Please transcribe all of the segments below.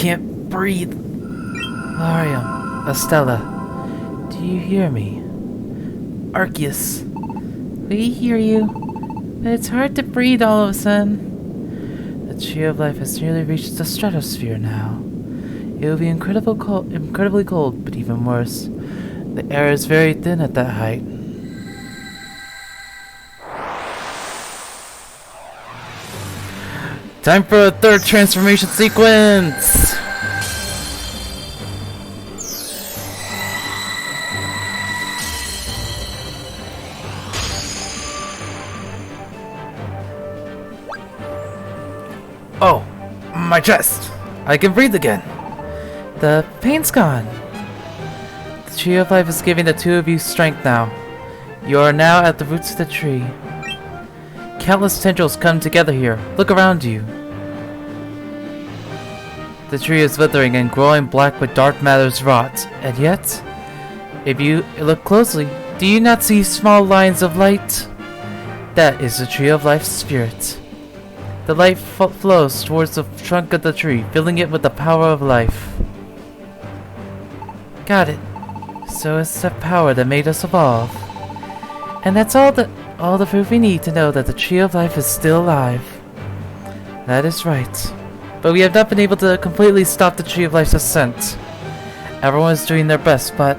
can't breathe. Larium, Estella, do you hear me? Arceus, we hear you, but it's hard to breathe all of a sudden. The tree of life has nearly reached the stratosphere now. It will be incredibly cold, but even worse, the air is very thin at that height. Time for a third transformation sequence! Oh, my chest! I can breathe again! The pain's gone! The tree of life is giving the two of you strength now. You are now at the roots of the tree. Countless tendrils come together here. Look around you. The tree is withering and growing black with dark matter's rot. And yet, if you look closely, do you not see small lines of light? That is the tree of life's spirit. The light flows towards the trunk of the tree, filling it with the power of life. Got it. So it's the power that made us evolve. And that's all the proof we need to know that the tree of life is still alive. That is right. But we have not been able to completely stop the tree of life's ascent. Everyone is doing their best, but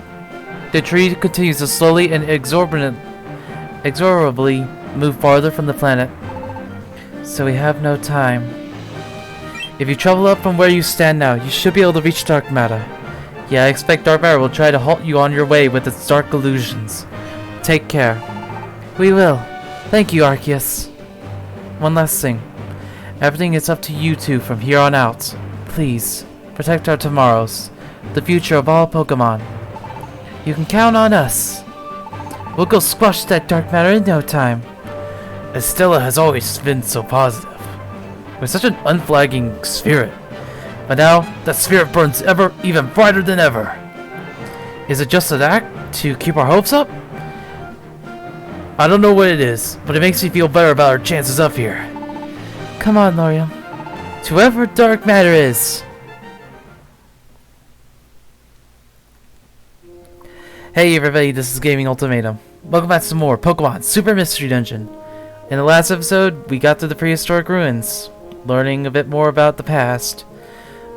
the tree continues to slowly and inexorably move farther from the planet. So we have no time. If you travel up from where you stand now, you should be able to reach dark matter. Yeah, I expect dark matter will try to halt you on your way with its dark illusions. Take care. We will. Thank you, Arceus. One last thing. Everything is up to you two from here on out. Please, protect our tomorrows. The future of all Pokemon. You can count on us. We'll go squash that dark matter in no time. Estella has always been so positive. With such an unflagging spirit. But now, that spirit burns even brighter than ever. Is it just an act to keep our hopes up? I don't know what it is, but it makes me feel better about our chances up here. Come on, Larium. To whoever dark matter is. Hey everybody, this is Gaming Ultimatum. Welcome back to some more Pokemon Super Mystery Dungeon. In the last episode, we got to the prehistoric ruins, learning a bit more about the past.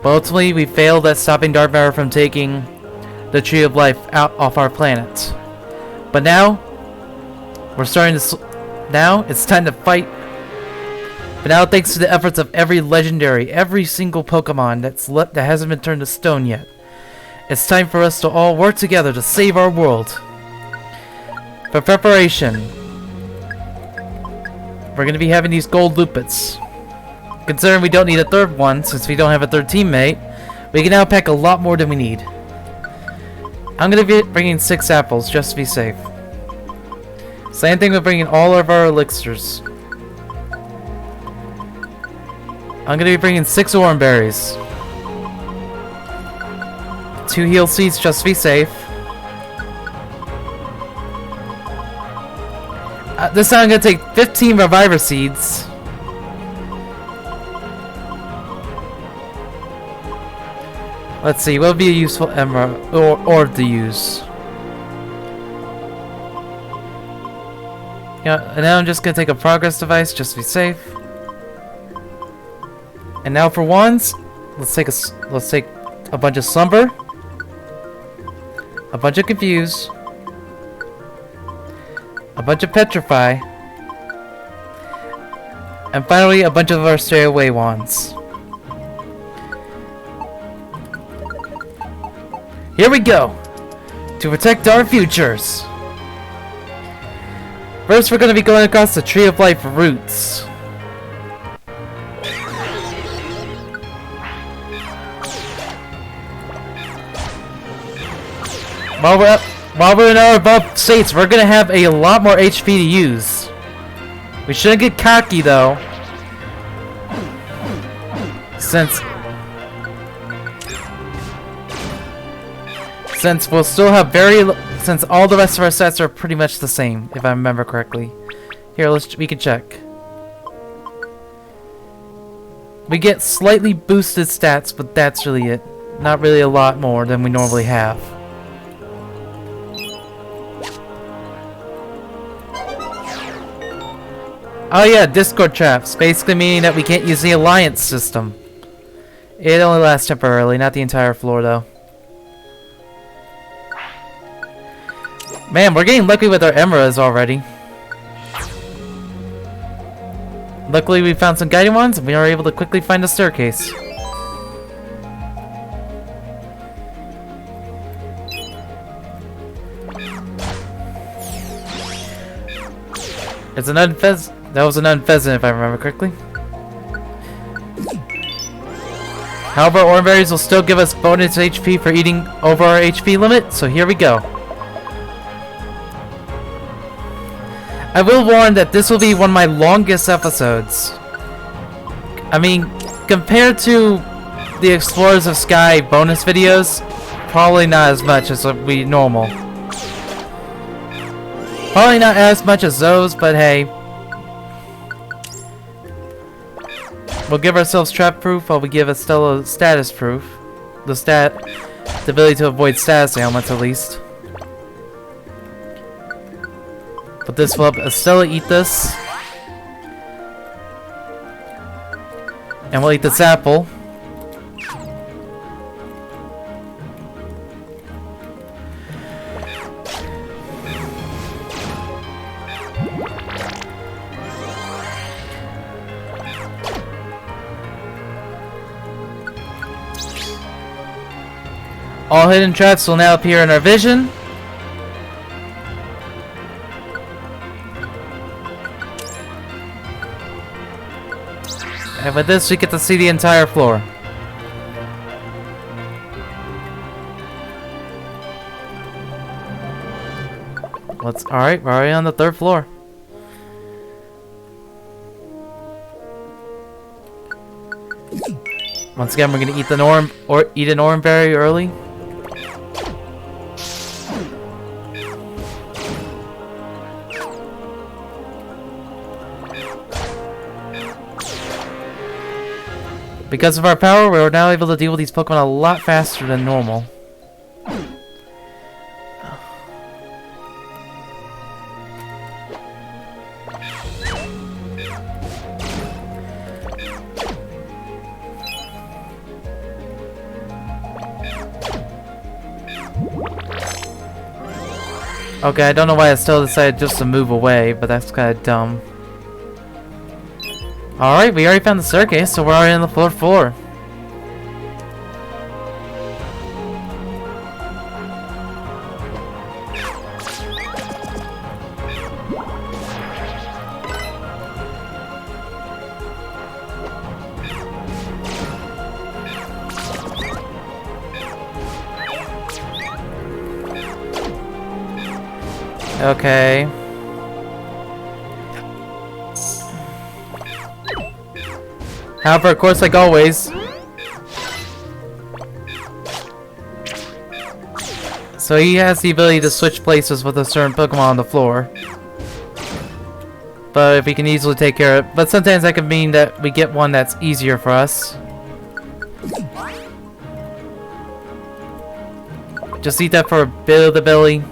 But ultimately, we failed at stopping dark matter from taking the Tree of Life out off our planet. But now, we're starting to... Now, it's time to fight. But now, thanks to the efforts of every single Pokemon that hasn't been turned to stone yet, it's time for us to all work together to save our world. For preparation, we're going to be having these gold Lupits. Considering we don't need a third one, since we don't have a third teammate, we can now pack a lot more than we need. I'm going to be bringing 6 apples, just to be safe. Same thing with bringing all of our elixirs. I'm going to be bringing 6 orange berries. 2 heal seeds, just to be safe. This time I'm going to take 15 reviver seeds. Let's see, what would be a useful emerald or to use? Yeah, and now I'm just gonna take a progress device just to be safe. And now for wands, let's take a bunch of slumber, a bunch of confuse, a bunch of petrify, and finally a bunch of our stay away wands. Here we go! To protect our futures! First, we're going to be going across the Tree of Life roots. While we're in our above states, we're going to have a lot more HP to use. We shouldn't get cocky, though. Since we'll still have since all the rest of our sets are pretty much the same, if I remember correctly. Here, we can check. We get slightly boosted stats, but that's really it. Not really a lot more than we normally have. Oh yeah, Discord traps. Basically meaning that we can't use the alliance system. It only lasts temporarily, not the entire floor though. Man, we're getting lucky with our emeralds already. Luckily we found some guiding ones and we are able to quickly find a staircase. It's an that was an unpheasant if I remember correctly. However, orange berries will still give us bonus HP for eating over our HP limit, so here we go. I will warn that this will be one of my longest episodes. I mean, compared to the Explorers of Sky bonus videos, probably not as much as would be normal. Probably not as much as those, but hey. We'll give ourselves trap proof while we give Estella status proof. The ability to avoid status ailments at least. Put this will help Estella eat this. And we'll eat this apple. All hidden traps will now appear in our vision. And with this, we get to see the entire floor. Alright, we're already on the 3rd floor. Once again, we're gonna eat eat an orange berry early. Because of our power, we're now able to deal with these Pokemon a lot faster than normal. Okay, I don't know why I still decided just to move away, but that's kind of dumb. Alright, we already found the staircase, so we're already on the 4th floor. Okay. However, of course, like always, so he has the ability to switch places with a certain Pokemon on the floor. But if he can easily take care of it, but sometimes that can mean that we get one that's easier for us. Just eat that for a bit of the belly.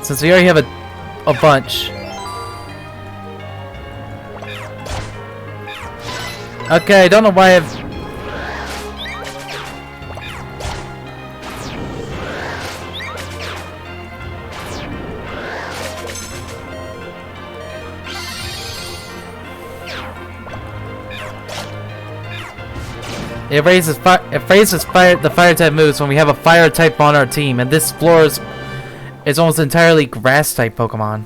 Since we already have a bunch. Okay, I don't know why I've... It raises the fire type moves when we have a fire type on our team, and this floor is almost entirely grass type Pokemon.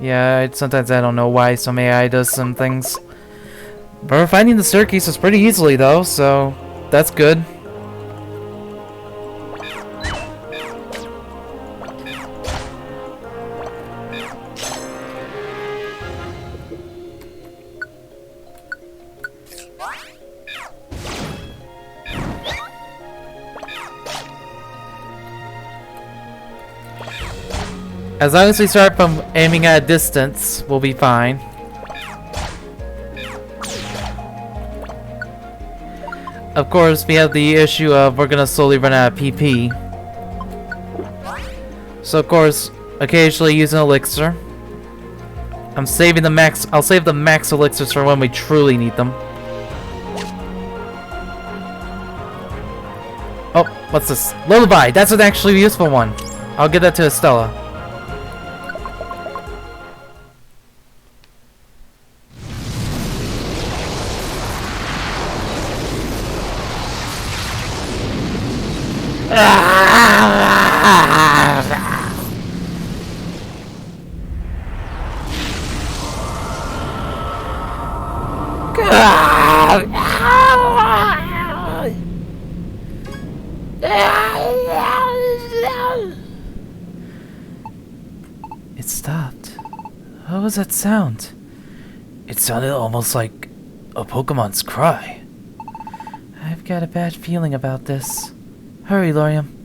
Yeah, sometimes I don't know why some AI does some things. But we're finding the staircases pretty easily though, so that's good. As long as we start from aiming at a distance, we'll be fine. Of course, we have the issue of we're gonna slowly run out of PP. So of course, occasionally use an elixir. I'm saving the max. I'll save the max elixirs for when we truly need them. Oh, what's this? Lullaby! That's an actually useful one. I'll give that to Estella. It stopped. What was that sound? It sounded almost like a Pokemon's cry. I've got a bad feeling about this. Hurry, Lorium.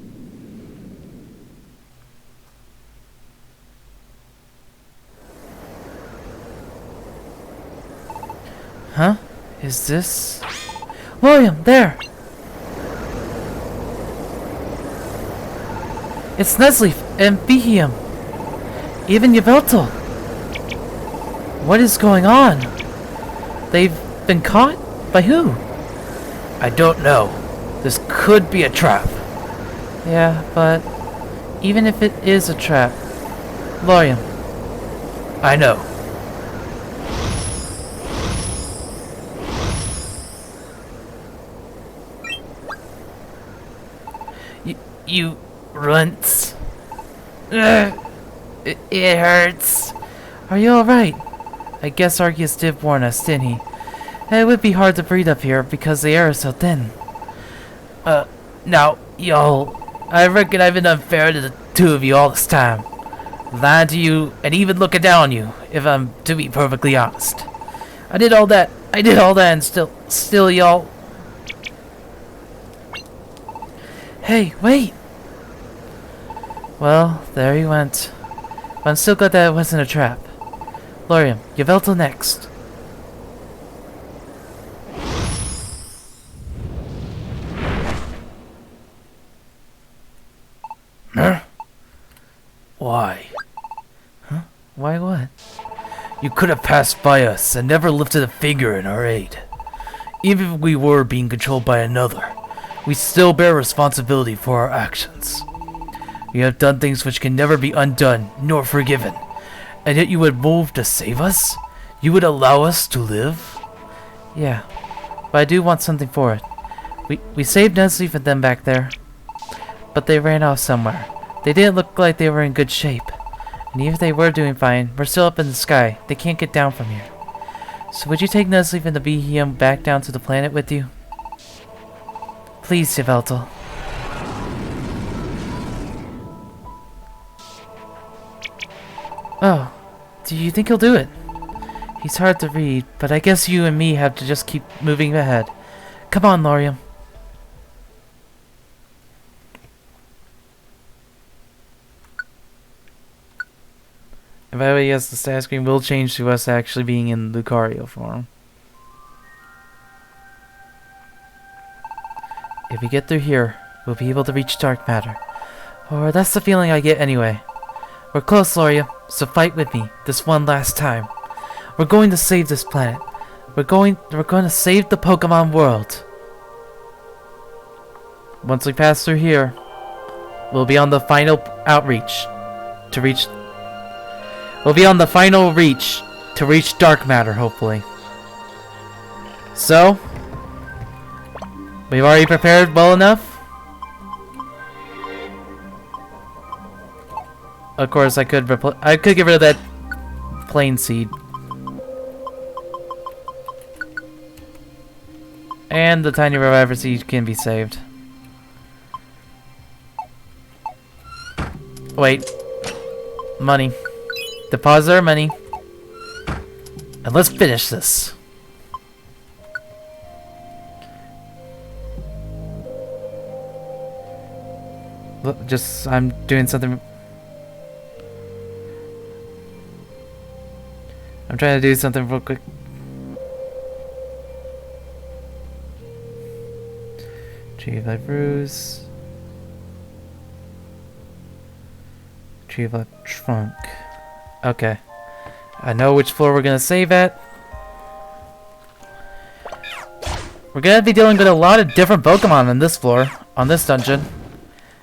Huh? Is this... Lorium, there! It's Nuzleaf and Behem. Even Yveltal. What is going on? They've been caught? By who? I don't know. This could be a trap. Yeah, but even if it is a trap, Lorium. I know. You runts. It hurts. Are you alright? I guess Arceus did warn us, didn't he? It would be hard to breathe up here because the air is so thin. Now, y'all, I reckon I've been unfair to the two of you all this time. Lying to you and even looking down on you, if I'm to be perfectly honest. I did all that and still y'all... Hey, wait! Well, there he went. But I'm still glad that it wasn't a trap. Lorium, Yveltal next. Huh? Why? Huh? Why what? You could have passed by us and never lifted a finger in our aid. Even if we were being controlled by another, we still bear responsibility for our actions. You have done things which can never be undone nor forgiven, and yet you would move to save us? You would allow us to live? Yeah, but I do want something for it. We saved Nuzleaf and them back there, but they ran off somewhere. They didn't look like they were in good shape, and even if they were doing fine, we're still up in the sky. They can't get down from here. So would you take Nuzleaf and the Behem back down to the planet with you? Please, Yveltal. Oh, do you think he'll do it? He's hard to read, but I guess you and me have to just keep moving ahead. Come on, Lorium. And by the way, yes, the stat screen will change to us actually being in Lucario form. If we get through here, we'll be able to reach dark matter. Or that's the feeling I get anyway. We're close, Lorium, so fight with me this one last time. We're going to save this planet. We're going to save the Pokemon world. Once we pass through here, we'll be on the final outreach to reach. We'll be on the final reach to reach dark matter, hopefully. So, we've already prepared well enough. Of course, I could get rid of that plain seed. And the tiny reviver seed can be saved. Wait. Money. Deposit our money. And let's finish this. Look, I'm doing something. I'm trying to do something real quick. Tree of Life Ruse. Tree of Life Trunk. Okay. I know which floor we're gonna save at. We're gonna be dealing with a lot of different Pokemon on this floor, on this dungeon.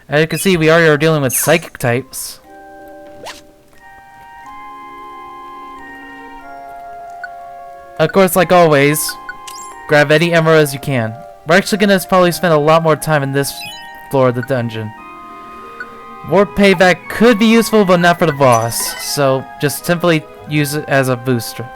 As you can see, we already are dealing with Psychic types. Of course, like always, grab any emeralds you can. We're actually gonna probably spend a lot more time in this floor of the dungeon. Warp Payback could be useful, but not for the boss, so just simply use it as a booster.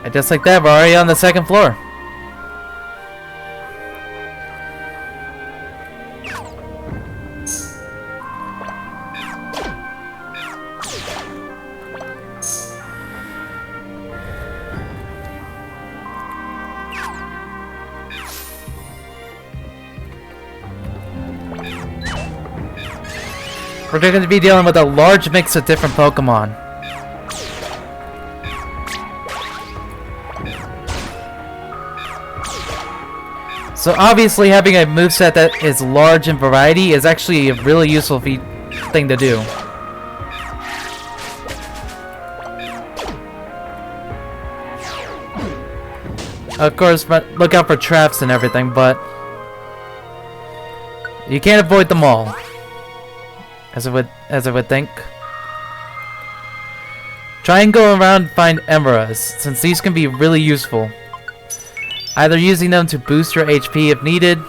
And just like that, we're already on the second floor. We're going to be dealing with a large mix of different Pokemon. So obviously having a moveset that is large in variety is actually a really useful thing to do. Of course, look out for traps and everything, but you can't avoid them all. As I would think. Try and go around and find emeralds, since these can be really useful. Either using them to boost your HP if needed,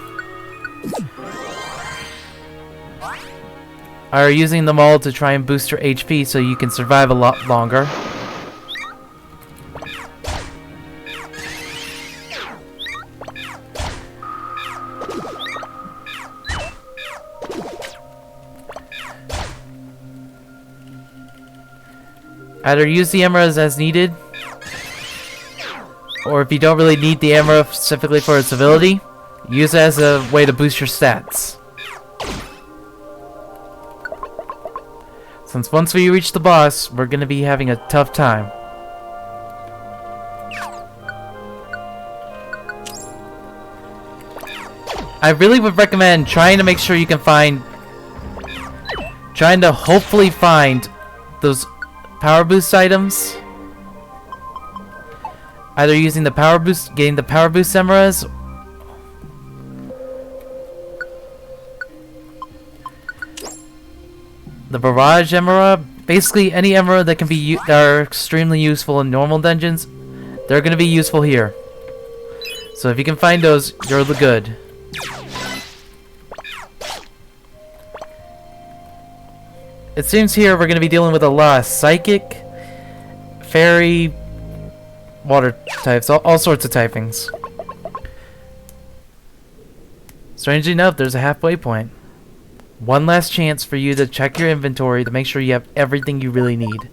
or using them all to try and boost your HP so you can survive a lot longer. Either use the emeralds as needed, or if you don't really need the emerald specifically for its ability, use it as a way to boost your stats. Since once we reach the boss, we're going to be having a tough time. I really would recommend trying to make sure you can trying to hopefully find those power boost items. Either using the power boost, getting the power boost emeralds, the barrage emerald, basically any emerald that can be that are extremely useful in normal dungeons, they're going to be useful here. So if you can find those, you're good. It seems here we're going to be dealing with a lot of Psychic, Fairy, Water types, all sorts of typings. Strangely enough, there's a halfway point. One last chance for you to check your inventory to make sure you have everything you really need.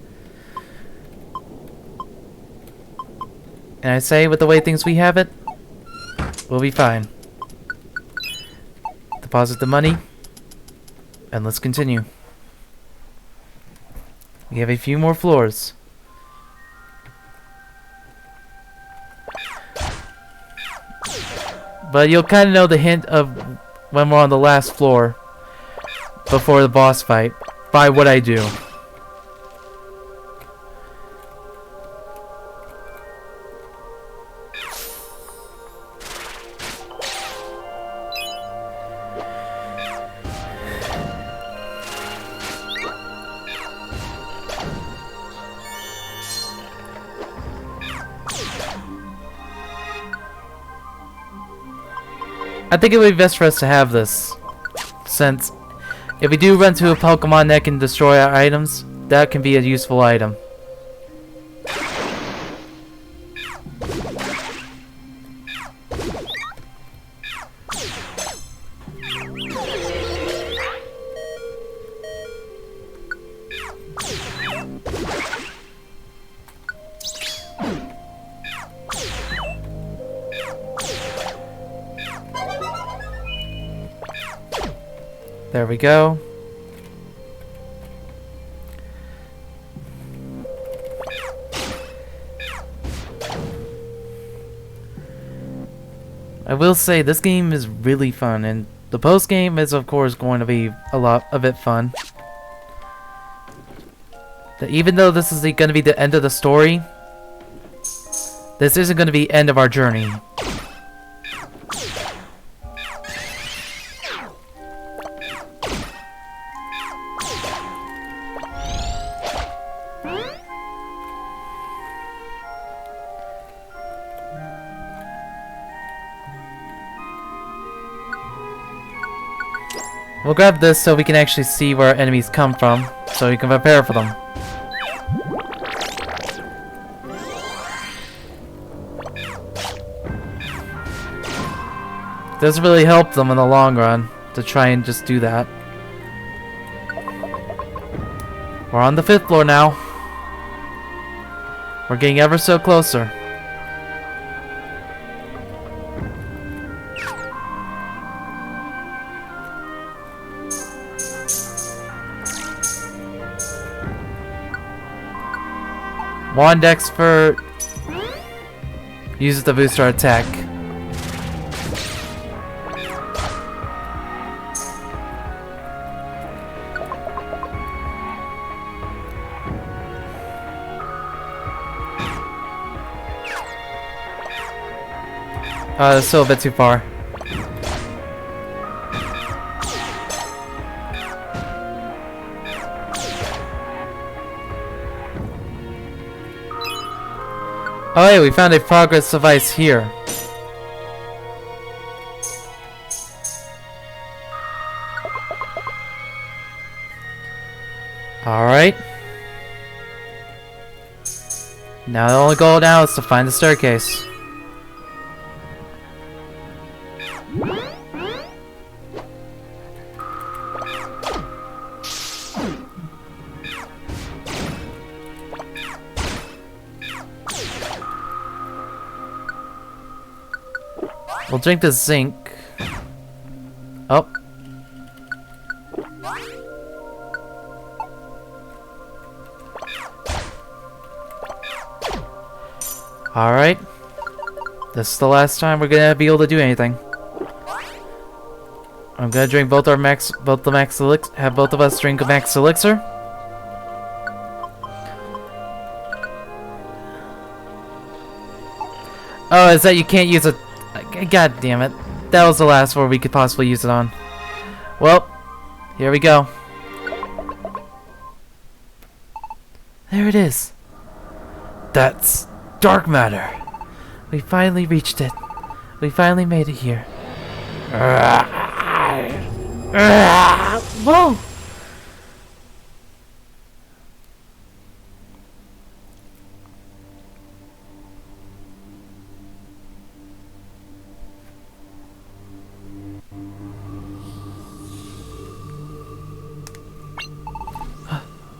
And I say, with the way things we have it, we'll be fine. Deposit the money, and let's continue. We have a few more floors. But you'll kind of know the hint of when we're on the last floor before the boss fight by what I do. I think it would be best for us to have this, since if we do run into a Pokemon that can destroy our items, that can be a useful item. There we go. I will say this game is really fun, and the post game is of course going to be a bit fun. Even though this is going to be the end of the story, this isn't going to be the end of our journey. We'll grab this so we can actually see where our enemies come from, so we can prepare for them. Doesn't really help them in the long run to try and just do that. We're on the 5th floor now. We're getting ever so closer. Wand Expert uses the booster attack. That's still a bit too far. Oh hey, we found a progress device here. Alright. Now the only goal now is to find the staircase. We'll drink the zinc. Oh. Alright. This is the last time we're gonna be able to do anything. I'm gonna drink both our max elixir. Have both of us drink a max elixir. Oh, is that you can't use a... God damn it. That was the last word we could possibly use it on. Well, here we go. There it is. That's dark matter. We finally reached it. We finally made it here. Whoa!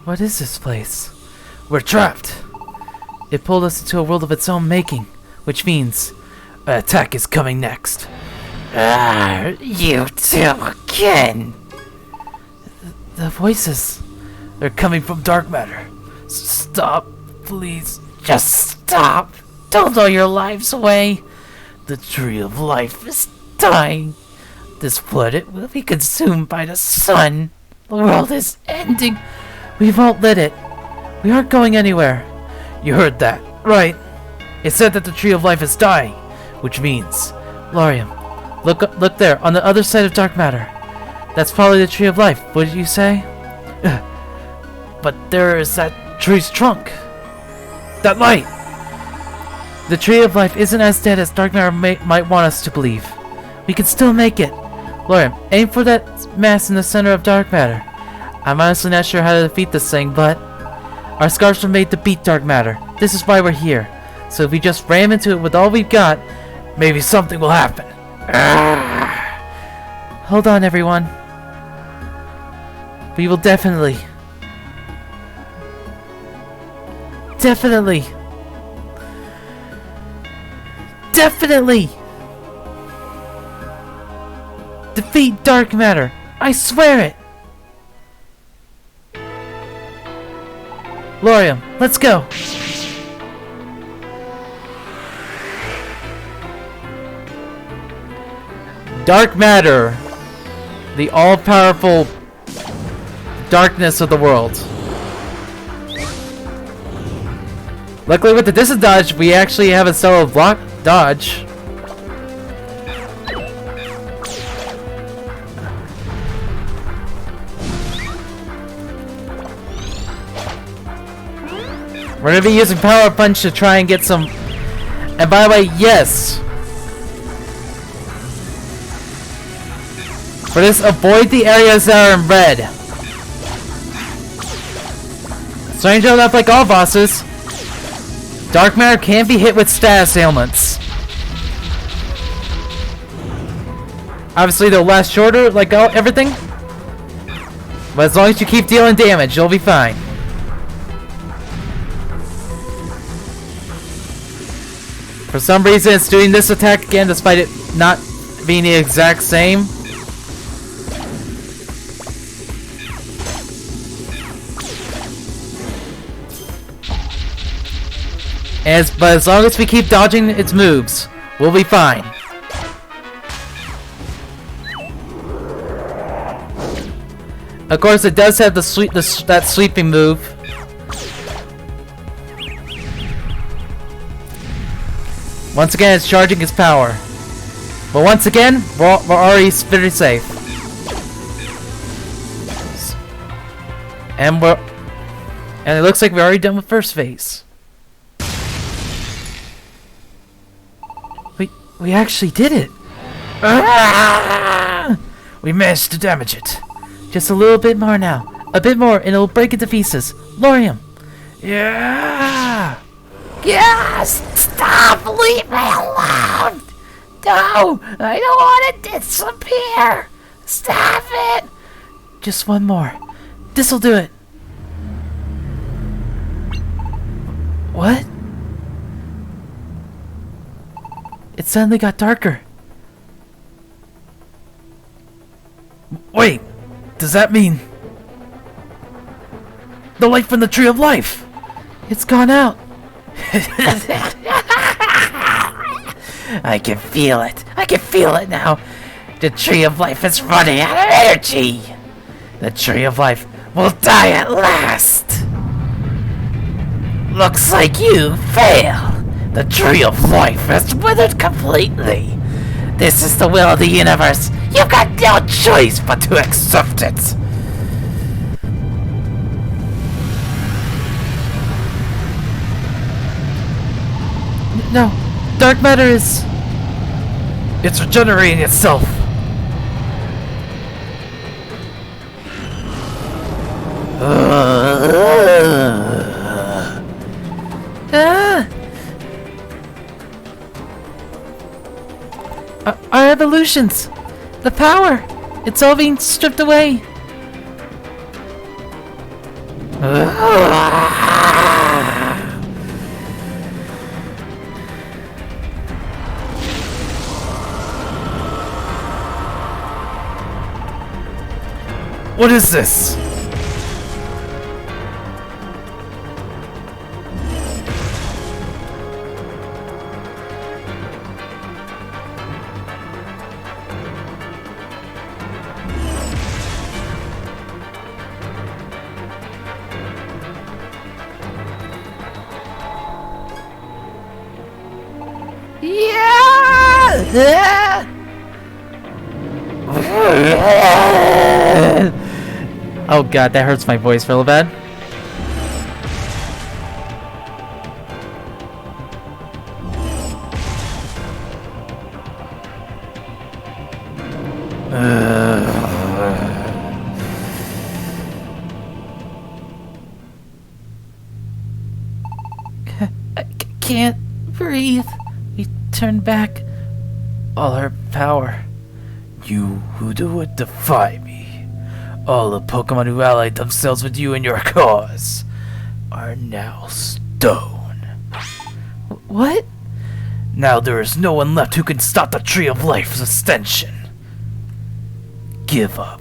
What is this place? We're trapped! It pulled us into a world of its own making, which means an attack is coming next. You two again! The voices, they're coming from dark matter. Stop, please. Just stop! Don't throw your lives away! The tree of life is dying. This planet will be consumed by the sun. The world is ending. We won't let it. We aren't going anywhere. You heard that, right? It said that the tree of life is dying, which means, Lorium, look there, on the other side of dark matter. That's probably the tree of life, wouldn't you say? But there is that tree's trunk. That light. The tree of life isn't as dead as dark matter might want us to believe. We can still make it. Lorium, aim for that mass in the center of dark matter. I'm honestly not sure how to defeat this thing, but our scars were made to beat dark matter. This is why we're here. So if we just ram into it with all we've got, maybe something will happen. Hold on, everyone. We will definitely... defeat dark matter. I swear it! Lorium, let's go! Dark matter. The all-powerful darkness of the world. Luckily with the disadvantage, we actually have a solo block dodge. We're gonna be using Power Punch to try and get some... And by the way, yes! For this, avoid the areas that are in red. Strange enough, like all bosses, Dark Matter can be hit with status ailments. Obviously they'll last shorter, like everything. But as long as you keep dealing damage, you'll be fine. For some reason, it's doing this attack again, despite it not being the exact same. But as long as we keep dodging its moves, we'll be fine. Of course, it does have that sweeping move. Once again, it's charging its power. But once again, we're already very safe. And it looks like we're already done with first phase. We actually did it! Ah! We managed to damage it. Just a little bit more now. A bit more and it'll break into pieces. Lorium! Yeah! Yes! Stop! Leave me alone! No! I don't want to disappear! Stop it! Just one more. This'll do it. What? It suddenly got darker. Wait, does that mean the light from the Tree of Life? It's gone out. I can feel it. I can feel it now. The Tree of Life is running out of energy. The Tree of Life will die at last. Looks like you failed. The Tree of Life has withered completely. This is the will of the universe. You've got no choice but to accept it. No, dark matter is... It's regenerating itself. Our evolutions! The power! It's all being stripped away! What is this? Oh god, that hurts my voice real bad. I can't breathe. We turned back all our power. You who would defy me. All the Pokemon who allied themselves with you in your cause are now stone. What? Now there is no one left who can stop the Tree of Life's extension. Give up.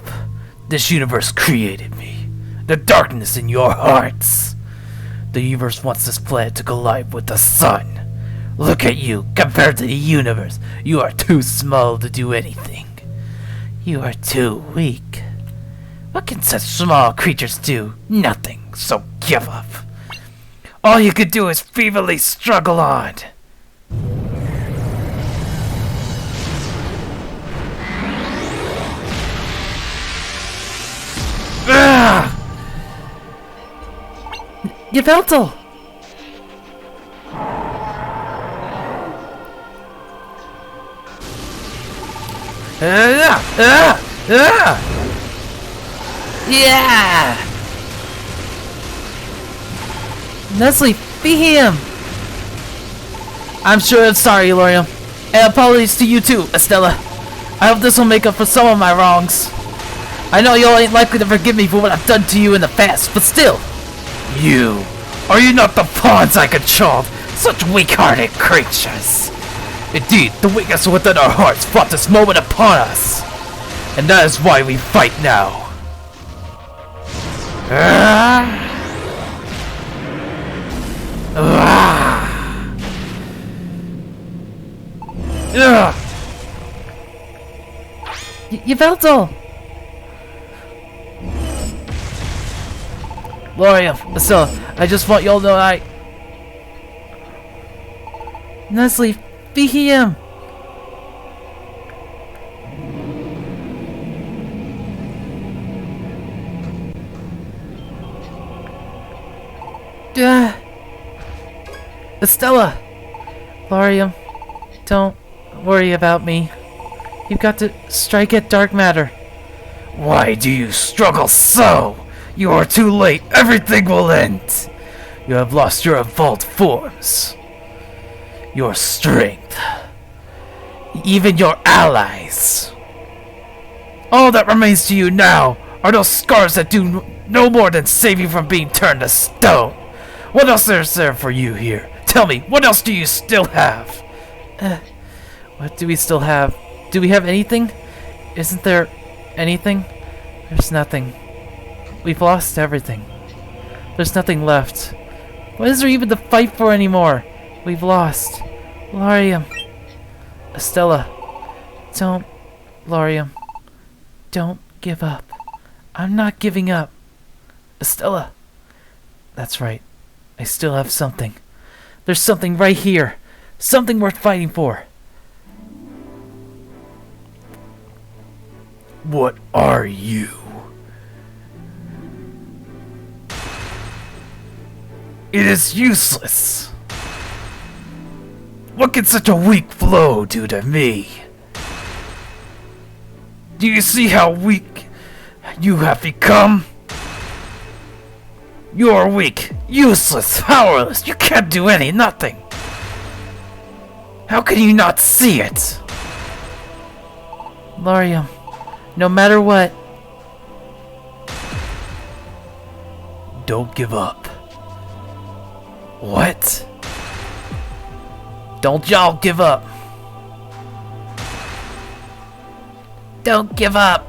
This universe created me. The darkness in your hearts. The universe wants this planet to collide with the sun. Look at you, compared to the universe. You are too small to do anything. You are too weak. What can such small creatures do? Nothing, so give up. All you could do is feebly struggle on. Yveltal! Yeah! Nestle, be him! I'm sure I'm sorry, Lorium. And apologies to you too, Estella. I hope this will make up for some of my wrongs. I know y'all ain't likely to forgive me for what I've done to you in the past, but still. Are you not the pawns I controlled? Such weak-hearted creatures. Indeed, the weakness within our hearts brought this moment upon us. And that is why we fight now. Yveltal! Lorium, Estella, I just want y'all to know Nestle, be him! Estella! Lorium, don't worry about me. You've got to strike at dark matter. Why do you struggle so? You are too late. Everything will end. You have lost your evolved forms. Your strength. Even your allies. All that remains to you now are those scars that do no more than save you from being turned to stone. What else is there for you here? Tell me, what else do you still have? What do we still have? Do we have anything? Isn't there anything? There's nothing. We've lost everything. There's nothing left. What is there even to fight for anymore? We've lost. Lorium. Estella. Don't. Lorium. Don't give up. I'm not giving up. Estella. That's right. I still have something. There's something right here. Something worth fighting for. What are you? It is useless. What can such a weak blow do to me? Do you see how weak you have become? You are weak, useless, powerless. You can't do nothing. How can you not see it? Lorium, no matter what. Don't give up. What? Don't y'all give up. Don't give up.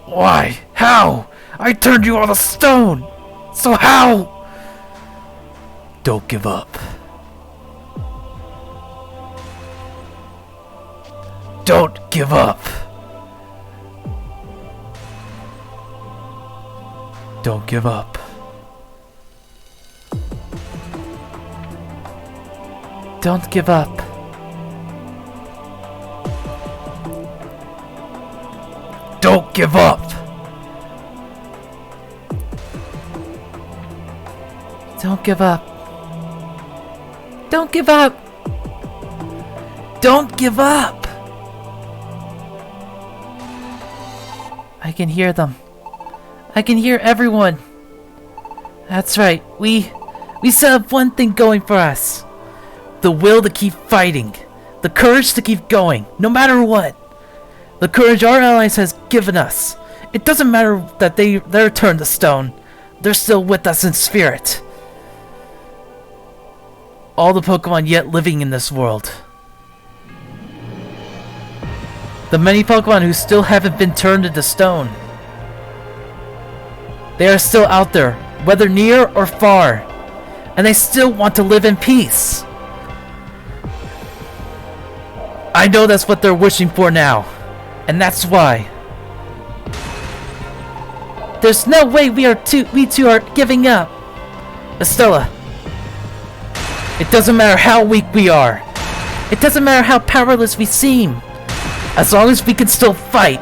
Why? How? I turned you all to stone. So how? Don't give up. Don't give up. Don't give up. Don't give up. Don't give up. Don't give up. Don't give up. Don't give up. I can hear them. I can hear everyone. That's right. We still have one thing going for us. The will to keep fighting. The courage to keep going, no matter what. The courage our allies has given us. It doesn't matter that they're turned to stone. They're still with us in spirit. All the Pokemon yet living in this world. The many Pokemon who still haven't been turned into stone. They are still out there, whether near or far, and they still want to live in peace. I know that's what they're wishing for now, and that's why. There's no way we two are giving up. Estella, it doesn't matter how weak we are. It doesn't matter how powerless we seem. As long as we can still fight.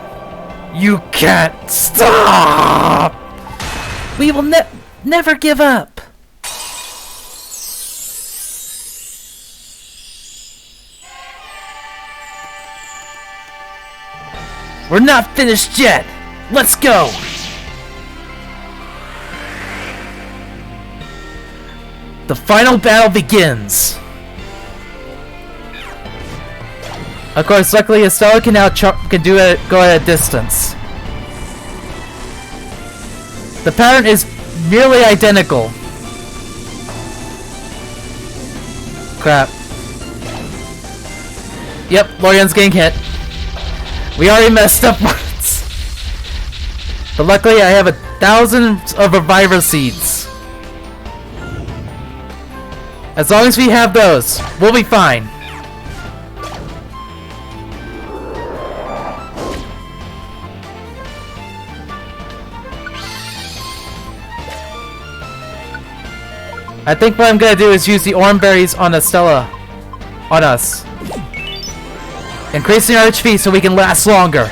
You can't stop! We will never give up. We're not finished yet. Let's go. The final battle begins. Of course, luckily Estella can now go at a distance. The pattern is nearly identical. Crap. Yep, Lorian's getting hit. We already messed up once. But luckily I have 1,000 of Reviver Seeds. As long as we have those, we'll be fine. I think what I'm gonna do is use the Oran Berries on Estella. On us. Increasing our HP so we can last longer.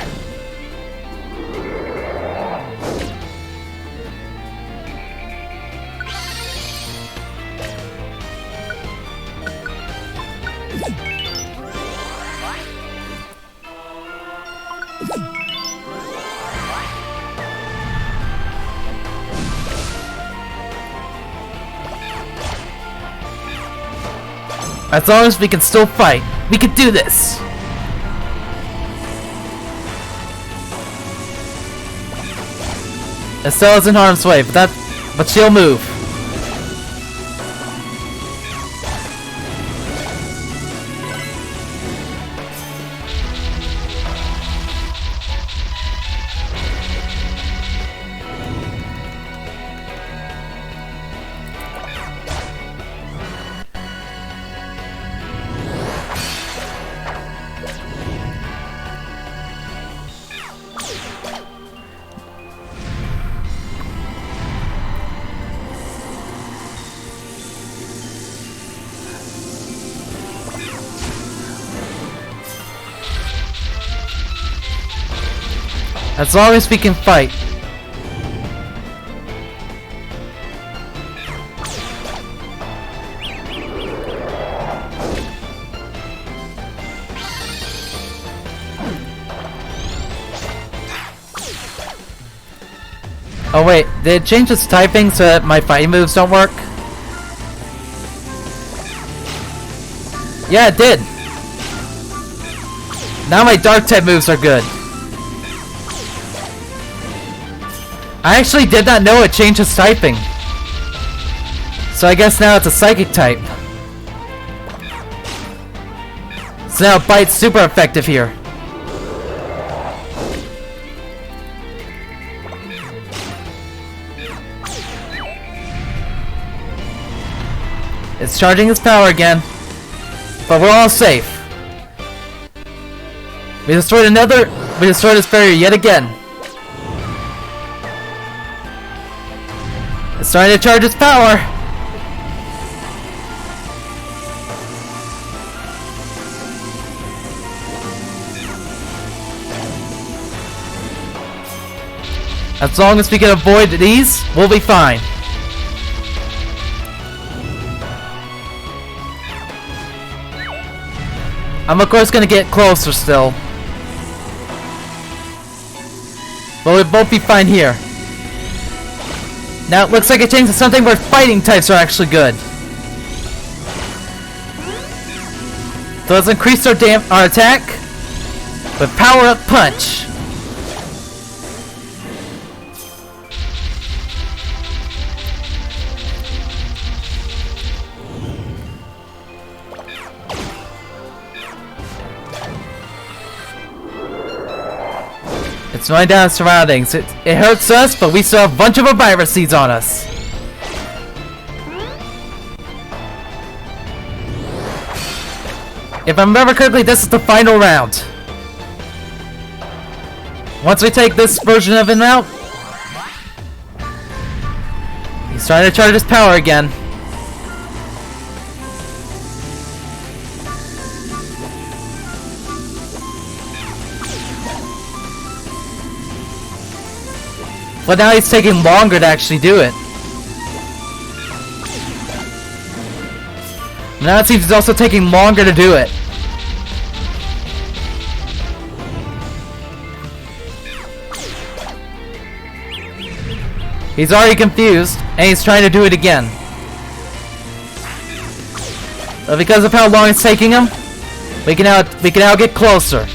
As long as we can still fight, we can do this! Estella's in harm's way, but she'll move. As long as we can fight. Oh wait, did it change its typing so that my fighting moves don't work? Yeah, it did. Now my dark type moves are good. I actually did not know it changed its typing. So I guess now it's a psychic type. So now Bite's super effective here. It's charging its power again. But we're all safe. We destroyed this barrier yet again. It's starting to charge its power. As long as we can avoid these, we'll be fine. I'm of course gonna get closer still. But we'll both be fine here. Now it looks like it changed to something where fighting types are actually good. So let's increase our attack with Power Up Punch. It's slowing down surroundings. It hurts us, but we still have a bunch of virus seeds on us. If I remember correctly, this is the final round. Once we take this version of him out, he's trying to charge his power again. But now he's taking longer to actually do it. Now it seems he's also taking longer to do it. He's already confused, and he's trying to do it again. But because of how long it's taking him, we can now get closer.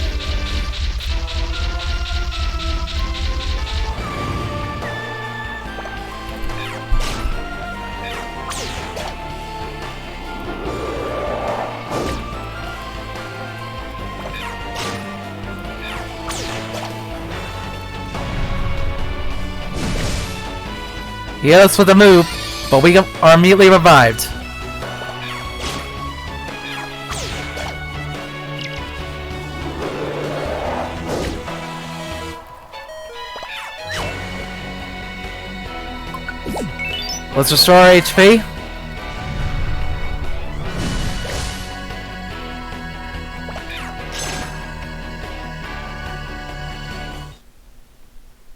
He hit us with a move, but we are immediately revived. Let's restore our HP.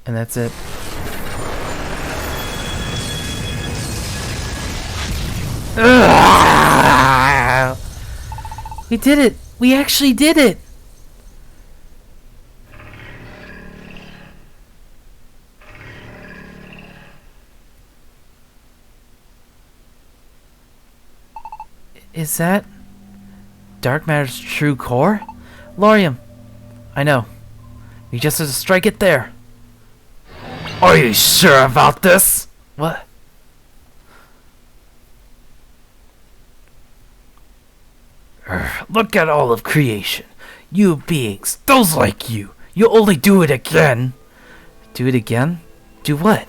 And that's it. Ugh! We did it! We actually did it! Is that dark matter's true core? Laurium, I know. We just have to strike it there. Are you sure about this? What? Look at all of creation. You beings, those like you. You'll only do it again. Do it again? Do what?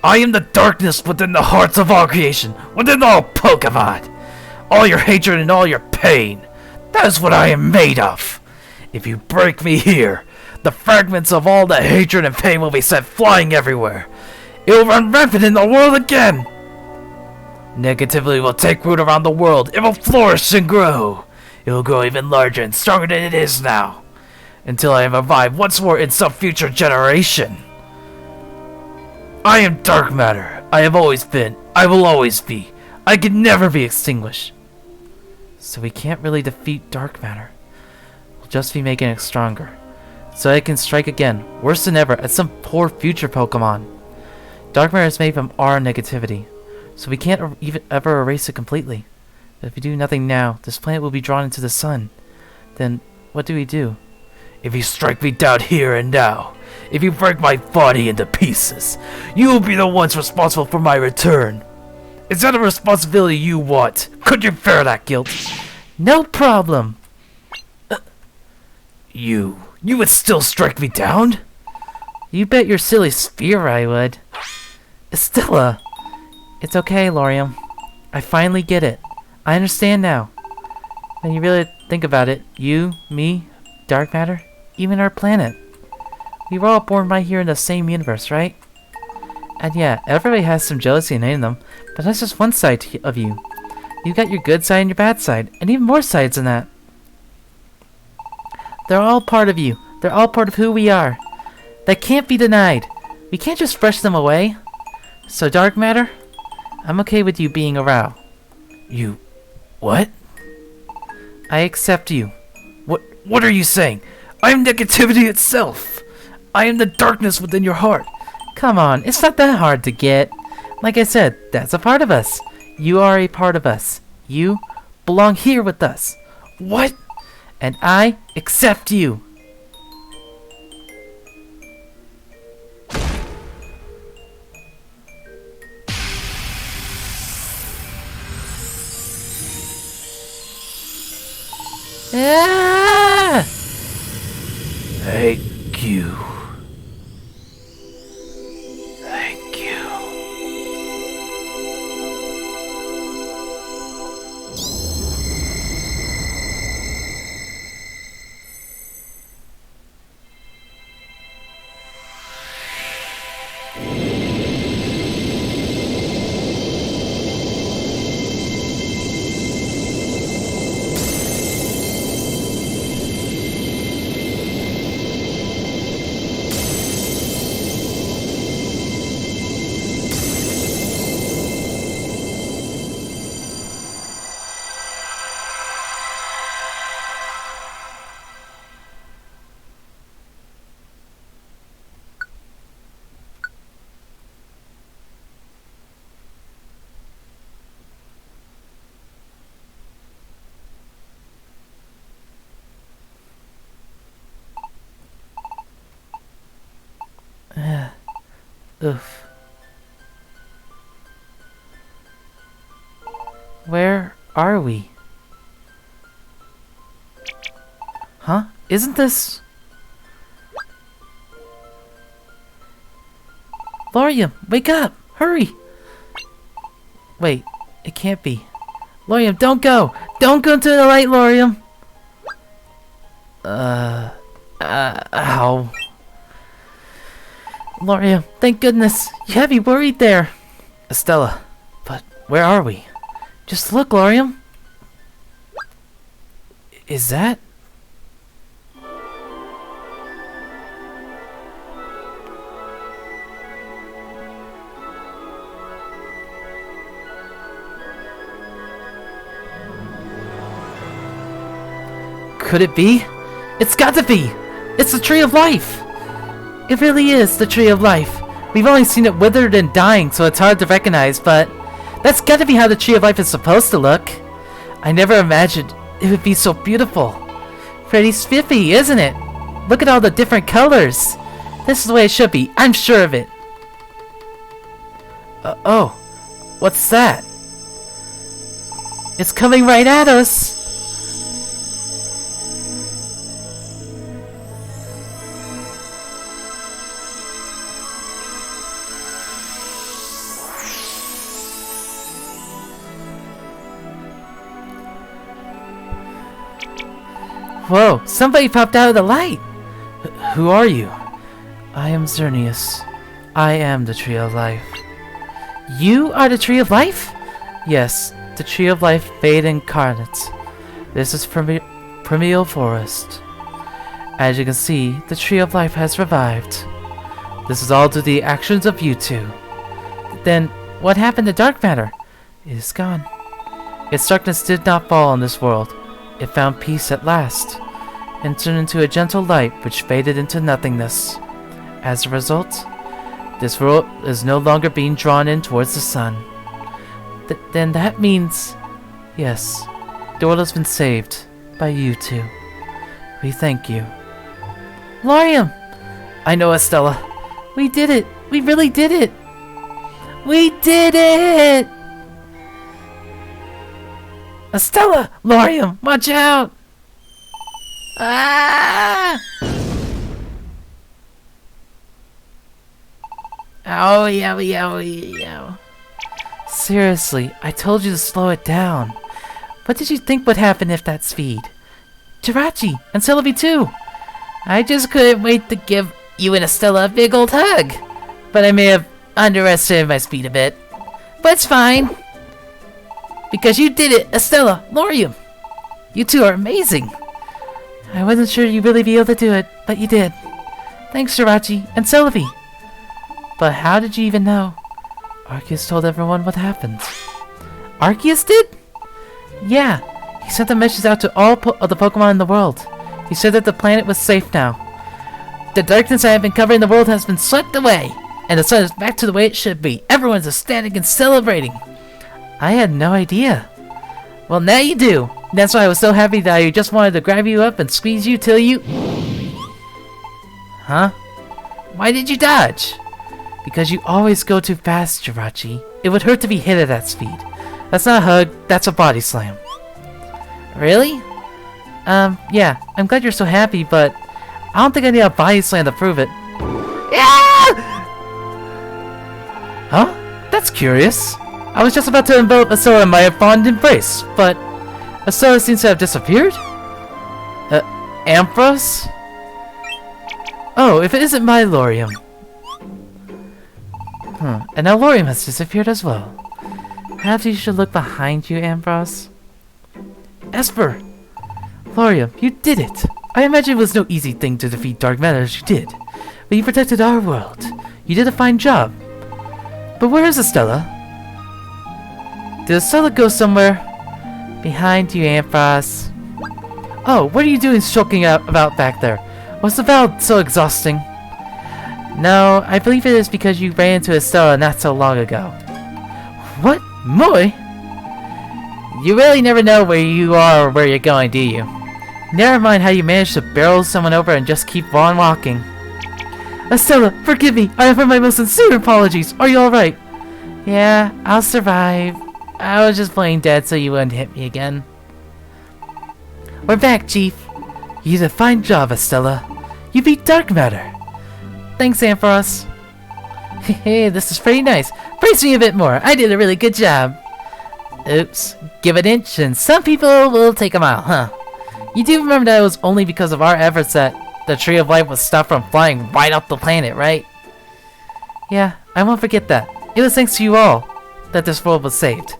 I am the darkness within the hearts of all creation, within all Pokemon. All your hatred and all your pain. That is what I am made of. If you break me here, the fragments of all the hatred and pain will be sent flying everywhere. It will run rampant in the world again. Negativity will take root around the world. It will flourish and grow. It will grow even larger and stronger than it is now. Until I am revived once more in some future generation. I am dark matter. I have always been. I will always be. I can never be extinguished. So we can't really defeat dark matter. We'll just be making it stronger. So I can strike again, worse than ever, at some poor future Pokemon. Dark matter is made from our negativity. So we can't even ever erase it completely. But if we do nothing now, this planet will be drawn into the sun. Then, what do we do? If you strike me down here and now, if you break my body into pieces, you will be the ones responsible for my return. Is that a responsibility you want? Could you bear that guilt? No problem. You would still strike me down? You bet your silly spear I would. Estella! It's okay, Laurium. I finally get it. I understand now. When you really think about it, you, me, dark matter, even our planet. We were all born right here in the same universe, right? And yeah, everybody has some jealousy in them, but that's just one side of you. You've got your good side and your bad side, and even more sides than that. They're all part of you. They're all part of who we are. That can't be denied. We can't just brush them away. So dark matter, I'm okay with you being around. You... what? I accept you. What are you saying? I am negativity itself. I am the darkness within your heart. Come on, it's not that hard to get. Like I said, that's a part of us. You are a part of us. You belong here with us. What? And I accept you. Ah! Thank you. Oof. Where are we? Huh? Isn't this... Lorium, wake up! Hurry! Wait, it can't be. Lorium, don't go! Don't go into the light, Lorium! Ow. Lorium, thank goodness! You had me worried there! Estella, but where are we? Just look, Lorium! Is that... Could it be? It's got to be! It's the Tree of Life! It really is the Tree of Life. We've only seen it withered and dying, so it's hard to recognize, but that's got to be how the Tree of Life is supposed to look. I never imagined it would be so beautiful. Pretty spiffy, isn't it? Look at all the different colors. This is the way it should be. I'm sure of it. Oh. What's that? It's coming right at us. Whoa, somebody popped out of the light! Who are you? I am Xerneas. I am the Tree of Life. You are the Tree of Life? Yes, the Tree of Life made incarnate. This is Primeval Forest. As you can see, the Tree of Life has revived. This is all due to the actions of you two. Then, what happened to dark matter? It is gone. Its darkness did not fall on this world. It found peace at last, and turned into a gentle light which faded into nothingness. As a result, this world is no longer being drawn in towards the sun. Then that means... Yes, the world has been saved by you two. We thank you. Lorium! I know, Estella. We did it! We really did it! We did it! Estella! Lorium! Watch out! Ah! Owie, owie, owie, ow. Seriously, I told you to slow it down. What did you think would happen if that speed? Jirachi! And Celebi too! I just couldn't wait to give you and Estella a big old hug. But I may have underestimated my speed a bit. But it's fine. Because you did it, Estella, Lorium. You two are amazing. I wasn't sure you'd really be able to do it, but you did. Thanks, Jirachi and Celebi. But how did you even know? Arceus told everyone what happened. Arceus did? Yeah, he sent a message out to all of the Pokemon in the world. He said that the planet was safe now. The darkness that had been covering the world has been swept away, and the sun is back to the way it should be. Everyone's ecstatic and celebrating. I had no idea. Well, now you do. That's why I was so happy that I just wanted to grab you up and squeeze you till you... Huh? Why did you dodge? Because you always go too fast, Jirachi. It would hurt to be hit at that speed. That's not a hug, that's a body slam. Really? Yeah, I'm glad you're so happy, but I don't think I need a body slam to prove it. Yeah! Huh? That's curious. I was just about to envelop Estella in my fond embrace, but Estella seems to have disappeared? Ambrose? Oh, if it isn't my Lorium. And now Lorium has disappeared as well. Perhaps you should look behind you, Ambrose. Esper! Lorium, you did it! I imagine it was no easy thing to defeat dark matter as you did, but you protected our world. You did a fine job. But where is Estella? Did Estella go somewhere? Behind you, Ambrose. Oh, what are you doing sulking about back there? Was the battle so exhausting? No, I believe it is because you ran into Estella not so long ago. What? Moi? You really never know where you are or where you're going, do you? Never mind how you managed to barrel someone over and just keep on walking. Estella, forgive me. I offer my most sincere apologies. Are you alright? Yeah, I'll survive. I was just playing dead so you wouldn't hit me again. We're back, Chief. You did a fine job, Estella. You beat Dark Matter. Thanks, Ampharos. Hey, this is pretty nice. Praise me a bit more. I did a really good job. Oops. Give an inch and some people will take a mile, huh? You do remember that it was only because of our efforts that the Tree of Life was stopped from flying right off the planet, right? Yeah, I won't forget that. It was thanks to you all that this world was saved.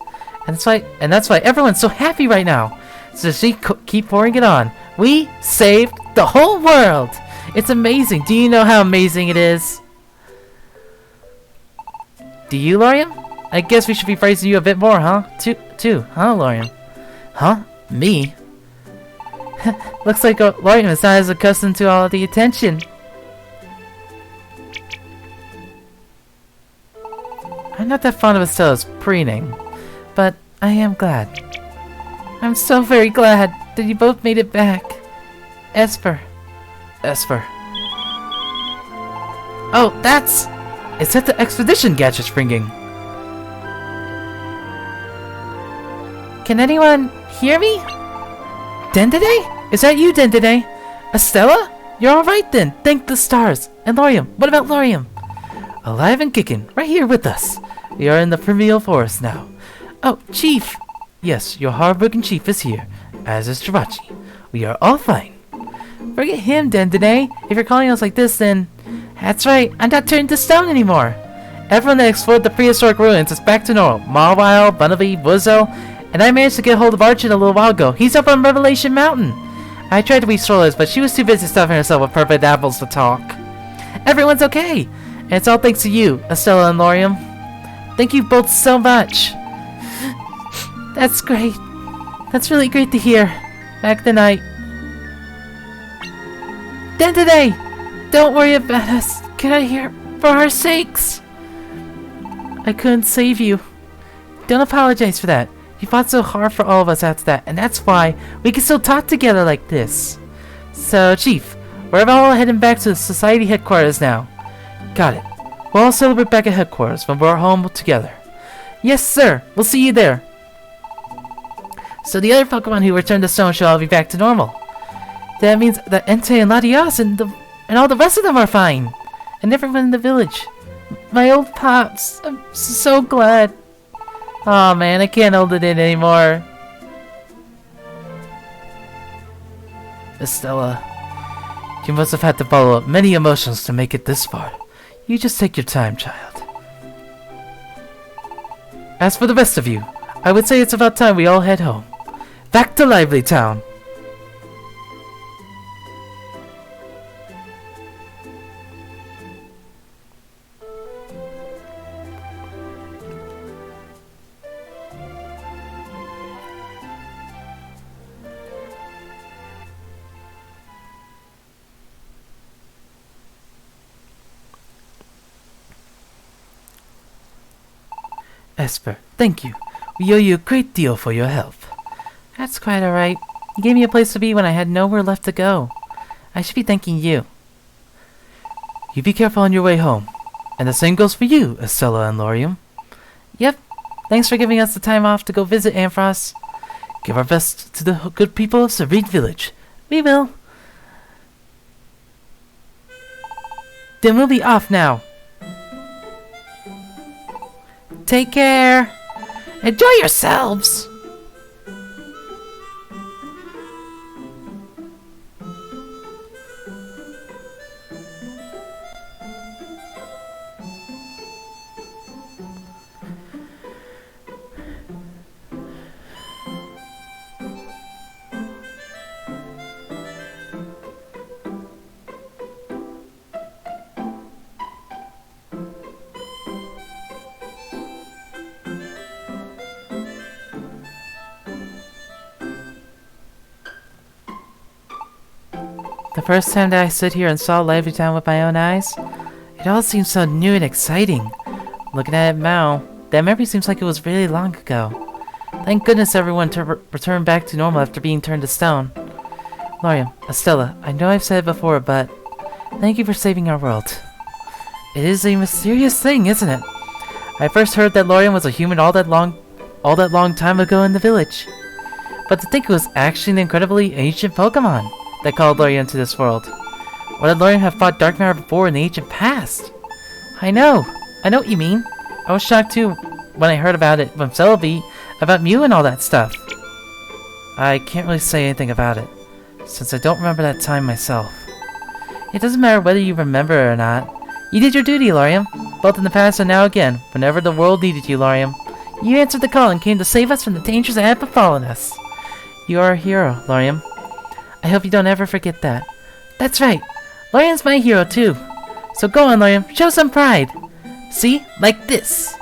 And that's why everyone's so happy right now. So just keep pouring it on. We saved the whole world! It's amazing. Do you know how amazing it is? Do you, Laurium? I guess we should be praising you a bit more, huh? Too, huh, Laurium? Huh? Me? Looks like Laurium is not as accustomed to all the attention. I'm not that fond of Estella's pre-name, but I am glad. I'm so very glad that you both made it back. Esper. Oh, that's... It's at the expedition gadget's ringing. Can anyone hear me? Dendade? Is that you, Dendade? Estella? You're alright then, thank the stars. And Laurium, what about Laurium? Alive and kicking, right here with us. We are in the Primeval Forest now. Oh, Chief! Yes, your hard-working chief is here, as is Jirachi. We are all fine. Forget him, Dendade. If you're calling us like this, then... That's right, I'm not turned to stone anymore. Everyone that explored the prehistoric ruins is back to normal. Mawile, Bunnelby, Wuzzo, and I managed to get hold of Archon a little while ago. He's up on Revelation Mountain. I tried to reach Strollers, but she was too busy stuffing herself with perfect apples to talk. Everyone's okay, and it's all thanks to you, Estella and Laurium. Thank you both so much. That's great. That's really great to hear. Back the night. Dendade! Don't worry about us. Get out of here, for our sakes. I couldn't save you. Don't apologize for that. You fought so hard for all of us after that, and that's why we can still talk together like this. So, Chief, we're all heading back to the Society headquarters now. Got it. We'll all celebrate back at headquarters when we're home together. Yes, sir. We'll see you there. So the other Pokemon who returned to Stone shall all be back to normal. That means that Entei and Latias and all the rest of them are fine. And everyone in the village. My old pops. I'm so glad. Aw, man, I can't hold it in anymore. Estella, you must have had to follow up many emotions to make it this far. You just take your time, child. As for the rest of you, I would say it's about time we all head home. Back to Lively Town. Esper, thank you. We owe you a great deal for your help. That's quite alright. You gave me a place to be when I had nowhere left to go. I should be thanking you. You be careful on your way home. And the same goes for you, Estella and Laurium. Yep. Thanks for giving us the time off to go visit Ampharos. Give our best to the good people of Serene Village. We will. Then we'll be off now. Take care. Enjoy yourselves. The first time that I stood here and saw Lively Town with my own eyes, it all seemed so new and exciting. Looking at it now, that memory seems like it was really long ago. Thank goodness everyone returned back to normal after being turned to stone. Laurium, Estella, I know I've said it before, but thank you for saving our world. It is a mysterious thing, isn't it? I first heard that Lorian was a human all that long time ago in the village. But to think it was actually an incredibly ancient Pokemon that called Lorian to this world. Or that Lorian had fought Dark Matter before in the ancient past. I know what you mean. I was shocked too when I heard about it from Celebi, about Mew and all that stuff. I can't really say anything about it, since I don't remember that time myself. It doesn't matter whether you remember it or not. You did your duty, Lorian, both in the past and now again, whenever the world needed you, Lorian. You answered the call and came to save us from the dangers that had befallen us. You are a hero, Lorian. I hope you don't ever forget that. That's right. Lorian's my hero, too. So go on, Lorian. Show some pride. See? Like this.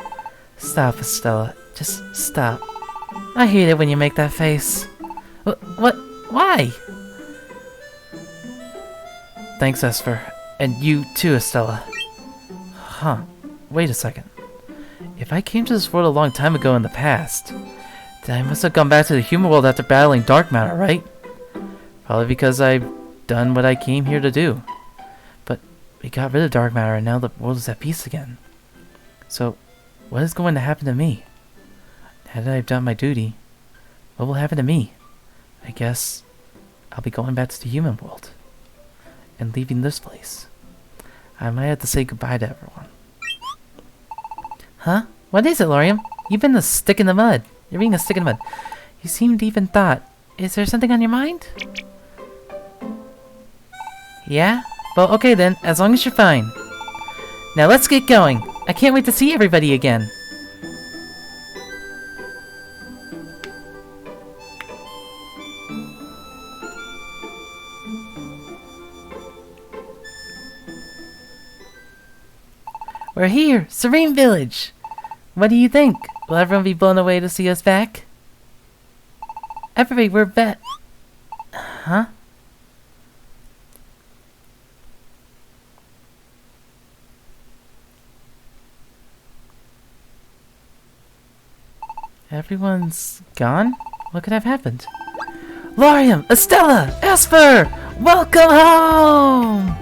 Stop, Estella. Just stop. I hate it when you make that face. What? Why? Thanks, Esper. And you, too, Estella. Huh. Wait a second. If I came to this world a long time ago in the past, then I must have gone back to the human world after battling Dark Matter, right? Probably because I've done what I came here to do. But we got rid of Dark Matter and now the world is at peace again. So, what is going to happen to me? Now that I've done my duty, what will happen to me? I guess I'll be going back to the human world. And leaving this place. I might have to say goodbye to everyone. Huh? What is it, Lorian? You've been a stick in the mud. You're being a stick in the mud. You seem deep in thought. Is there something on your mind? Yeah? Well, okay then, as long as you're fine. Now let's get going. I can't wait to see everybody again. We're here! Serene Village! What do you think? Will everyone be blown away to see us back? Everybody, we're back. Huh? Everyone's gone? What could have happened? Lorian! Estella! Esper! Welcome home!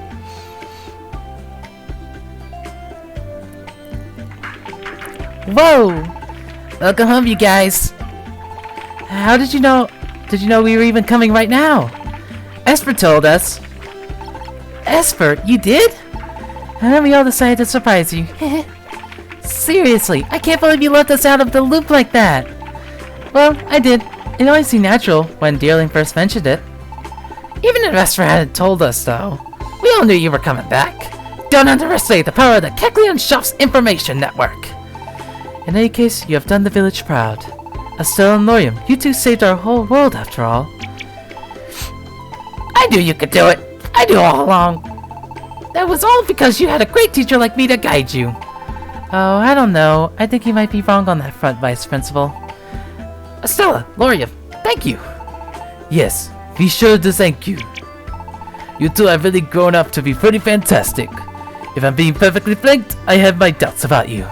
Whoa! Welcome home, you guys. How did you know? Did you know we were even coming right now? Esper told us. Esper, you did? And then we all decided to surprise you. Seriously, I can't believe you left us out of the loop like that. Well, I did. It only seemed natural when Dearling first mentioned it. Even if Esper hadn't told us, though, we all knew you were coming back. Don't underestimate the power of the Kecleon Shop's information network. In any case, you have done the village proud. Estelle and Lorian, you two saved our whole world after all. I knew you could do it. I knew all along. That was all because you had a great teacher like me to guide you. Oh, I don't know. I think you might be wrong on that front, Vice Principal. Estella, Lorian, thank you. Yes, be sure to thank you. You two have really grown up to be pretty fantastic. If I'm being perfectly frank, I have my doubts about you.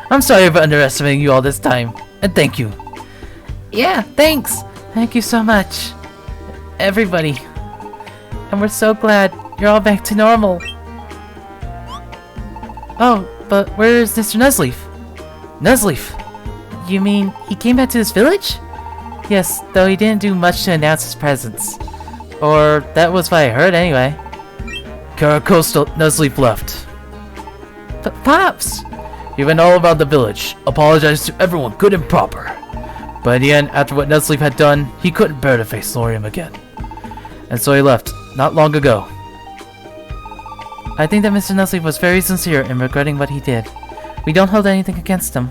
I'm sorry for underestimating you all this time, and thank you. Yeah, thanks. Thank you so much. Everybody. And we're so glad you're all back to normal. Oh, but where is Mr. Nuzleaf? Nuzleaf? You mean he came back to this village? Yes, though he didn't do much to announce his presence. Or that was what I heard anyway. Caracosta Nuzleaf left. But Pops! He went all around the village, apologized to everyone good and proper. But in the end, after what Nuzleaf had done, he couldn't bear to face Lorian again. And so he left, not long ago. I think that Mr. Nuzleaf was very sincere in regretting what he did. We don't hold anything against him.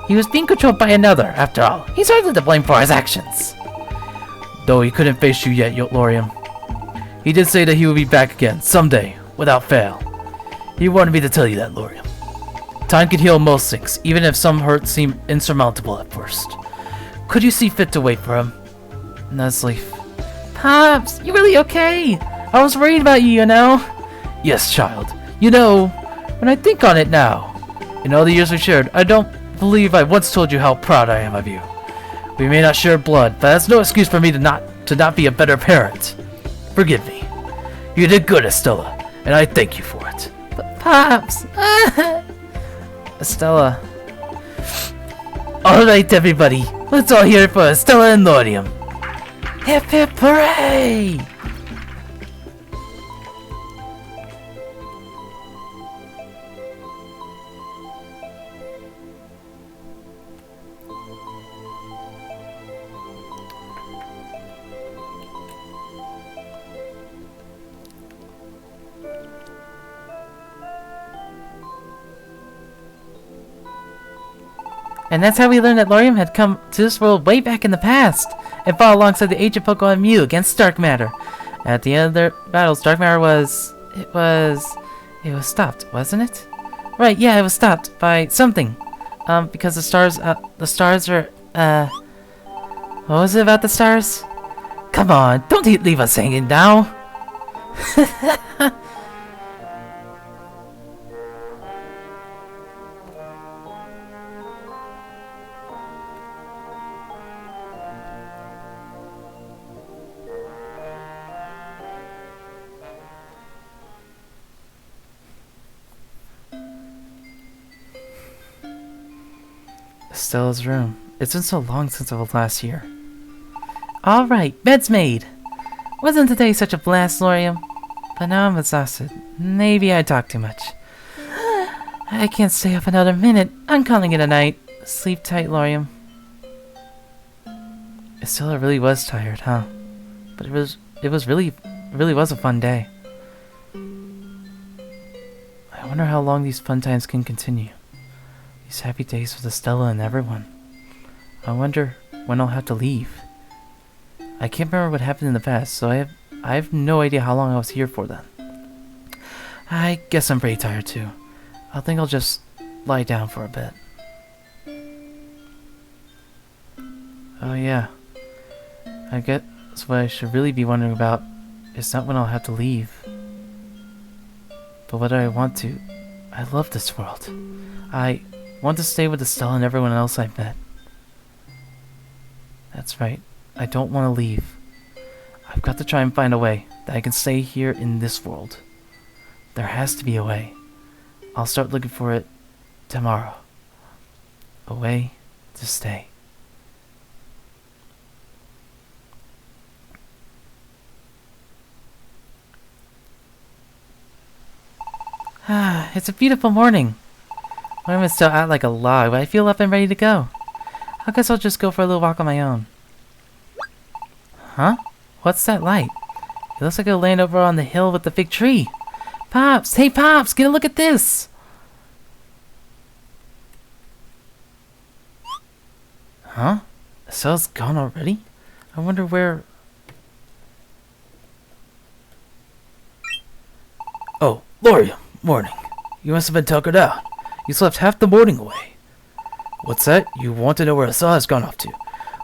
He was being controlled by another, after all. He's hardly to blame for his actions. Though he couldn't face you yet, Lorian. He did say that he would be back again, someday, without fail. He wanted me to tell you that, Lorian. Time can heal most things, even if some hurts seem insurmountable at first. Could you see fit to wait for him? Nuzleaf. Pops, you really okay? I was worried about you, you know? Yes, child. You know, when I think on it now, in all the years we've shared, I don't believe I once told you how proud I am of you. We may not share blood, but that's no excuse for me to not be a better parent. Forgive me. You did good, Estella, and I thank you for it. But Pops! Estella. Alright, everybody. Let's all hear it for Estella and Lorium. Hip hip hooray! And that's how we learned that Lorium had come to this world way back in the past and fought alongside the ancient Pokemon Mew against Dark Matter. At the end of their battles, Dark Matter was stopped, wasn't it? Right, yeah, it was stopped by something. Because the stars are, what was it about the stars? Come on, don't leave us hanging now. Stella's room. It's been so long since I was last here. Alright, bed's made. Wasn't today such a blast, Lorium? But now I'm exhausted. Maybe I talk too much. I can't stay up another minute. I'm calling it a night. Sleep tight, Lorium. Estella really was tired, huh? But it really was a fun day. I wonder how long these fun times can continue. These happy days with Estella and everyone. I wonder when I'll have to leave. I can't remember what happened in the past, so I have no idea how long I was here for then. I guess I'm pretty tired too. I think I'll just lie down for a bit. Oh yeah. I guess what I should really be wondering about is not when I'll have to leave, but whether I want to. I love this world. I want to stay with Estella and everyone else I've met. That's right. I don't want to leave. I've got to try and find a way that I can stay here in this world. There has to be a way. I'll start looking for it tomorrow. A way to stay. It's a beautiful morning. I'm still out like a log, but I feel up and ready to go. I guess I'll just go for a little walk on my own. Huh? What's that light? It looks like it'll land over on the hill with the big tree. Pops! Hey, Pops! Get a look at this! Huh? Estelle's gone already? I wonder where... Oh, Lorium! Morning. You must have been tuckered out. You slept half the morning away. What's that? You want to know where Estelle has gone off to?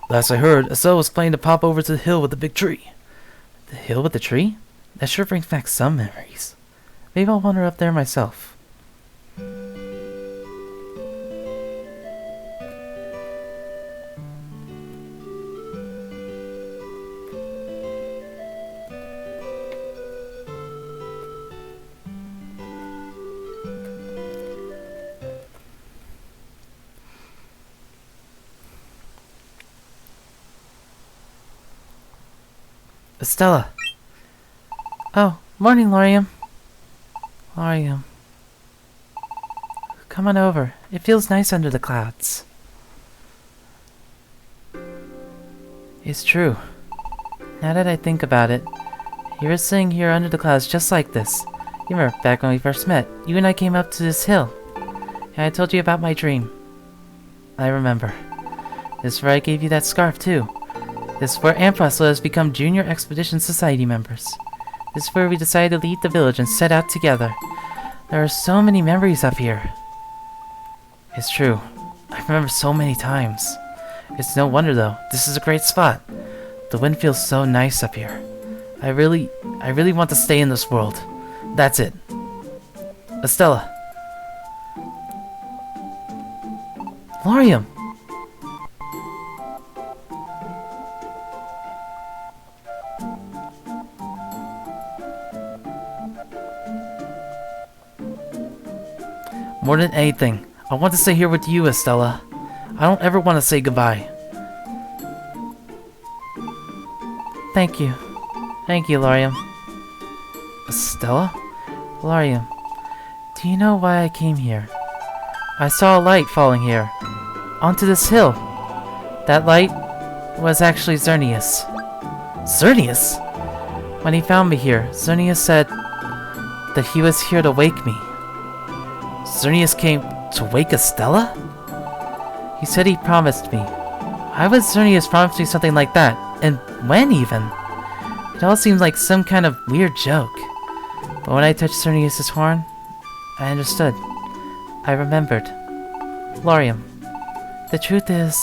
Last I heard, Estelle was planning to pop over to the hill with the big tree. The hill with the tree? That sure brings back some memories. Maybe I'll wander up there myself. Estella. Oh, morning, Lorium. Lorium. Come on over. It feels nice under the clouds. It's true. Now that I think about it, you were sitting here under the clouds just like this. You remember back when we first met, you and I came up to this hill. And I told you about my dream. I remember. This is where I gave you that scarf, too. This is where Ampharos let us become Junior Expedition Society members. This is where we decided to leave the village and set out together. There are so many memories up here. It's true. I remember so many times. It's no wonder though. This is a great spot. The wind feels so nice up here. I really want to stay in this world. That's it. Estella. Lorium. More than anything, I want to stay here with you, Estella. I don't ever want to say goodbye. Thank you. Thank you, Lorium. Estella? Lorium, do you know why I came here? I saw a light falling here, onto this hill. That light was actually Xerneas. Xerneas? When he found me here, Xerneas said that he was here to wake me. Xerneas came to wake Estella? He said he promised me. Why would Xerneas promise me something like that? And when even? It all seems like some kind of weird joke. But when I touched Xerneas' horn, I understood. I remembered. Lorium, the truth is,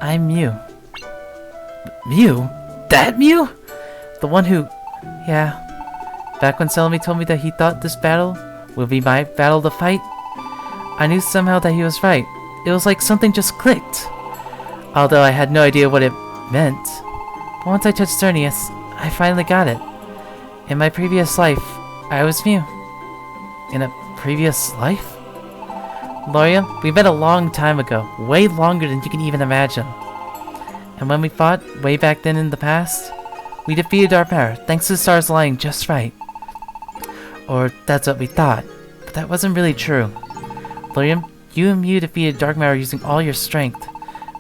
I'm Mew. Mew? That Mew? The one who... Yeah. Back when Selmy told me that he thought this battle would be my battle to fight, I knew somehow that he was right. It was like something just clicked. Although I had no idea what it meant. But once I touched Xerneas, I finally got it. In my previous life, I was Mew. In a previous life? Lorium, we met a long time ago. Way longer than you can even imagine. And when we fought, way back then in the past, we defeated Dark Matter, thanks to the stars aligning just right. Or that's what we thought. But that wasn't really true. Lorium, you and Mew defeated Dark Matter using all your strength.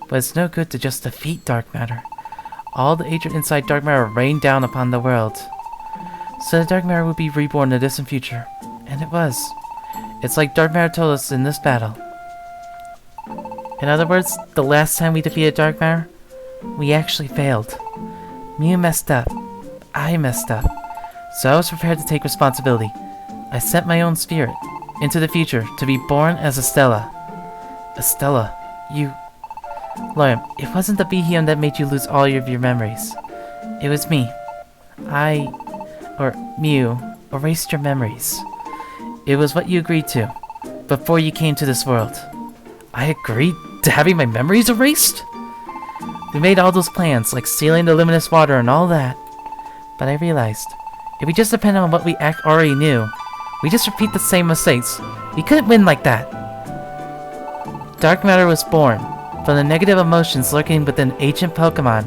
But it's no good to just defeat Dark Matter. All the hatred inside Dark Matter rained down upon the world. So the Dark Matter would be reborn in the distant future. And it was. It's like Dark Matter told us in this battle. In other words, the last time we defeated Dark Matter, we actually failed. Mew messed up. I messed up. So I was prepared to take responsibility. I sent my own spirit into the future to be born as Estella. Estella, you... Lorium, it wasn't the Beheon that made you lose all of your memories. It was me. Mew, erased your memories. It was what you agreed to, before you came to this world. I agreed to having my memories erased? We made all those plans, like sealing the luminous water and all that. But I realized, if we just depended on what we already knew, we just repeat the same mistakes. We couldn't win like that. Dark Matter was born from the negative emotions lurking within ancient Pokemon.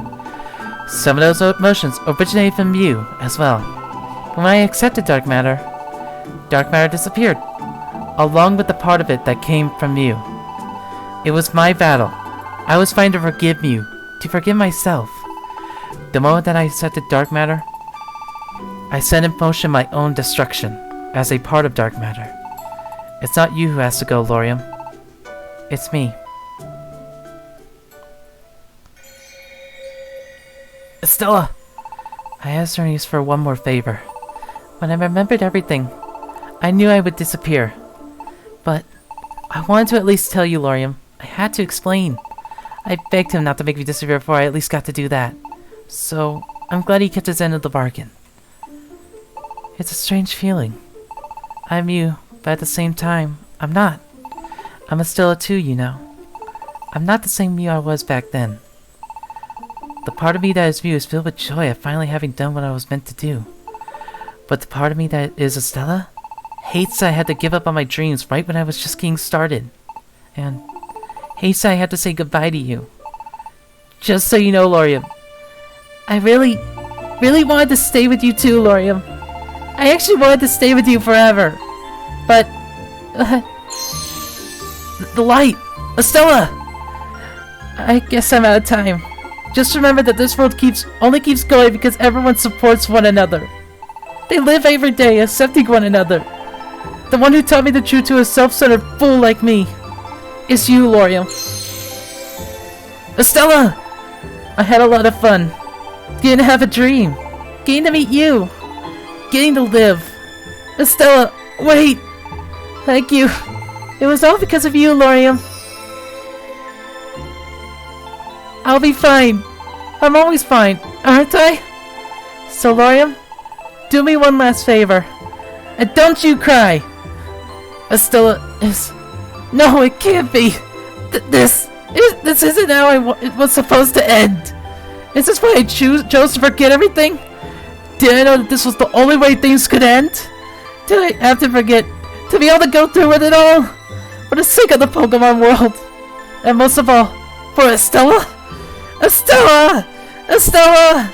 Some of those emotions originated from Mew as well. When I accepted Dark Matter disappeared, along with the part of it that came from Mew. It was my battle. I was trying to forgive Mew, to forgive myself. The moment that I accepted Dark Matter, I set in motion my own destruction as a part of Dark Matter. It's not you who has to go, Lorium. It's me. Estella! I asked Xerneas for one more favor. When I remembered everything, I knew I would disappear. But I wanted to at least tell you, Lorium. I had to explain. I begged him not to make me disappear before I at least got to do that. So, I'm glad he kept his end of the bargain. It's a strange feeling. I'm you, but at the same time, I'm not. I'm Estella too, you know. I'm not the same Mew I was back then. The part of me that is Mew is filled with joy at finally having done what I was meant to do. But the part of me that is Estella hates that I had to give up on my dreams right when I was just getting started. And hates that I had to say goodbye to you. Just so you know, Lorium, I really wanted to stay with you too, Lorium. I actually wanted to stay with you forever. But... the light! Estella! I guess I'm out of time. Just remember that this world only keeps going because everyone supports one another. They live every day accepting one another. The one who taught me the truth to a self-centered fool like me is you, Lorium. Estella! I had a lot of fun. Getting to have a dream. Getting to meet you. Getting to live. Estella, wait! Thank you. It was all because of you, Lorium. I'll be fine. I'm always fine, aren't I? So, Lorium, do me one last favor. And don't you cry. Estella is... No, it can't be. This isn't how it was supposed to end. Is this why I chose to forget everything? Did I know that this was the only way things could end? Did I have to forget To be able to go through with it all! For the sake of the Pokemon world! And most of all, for Estella! Estella! Estella!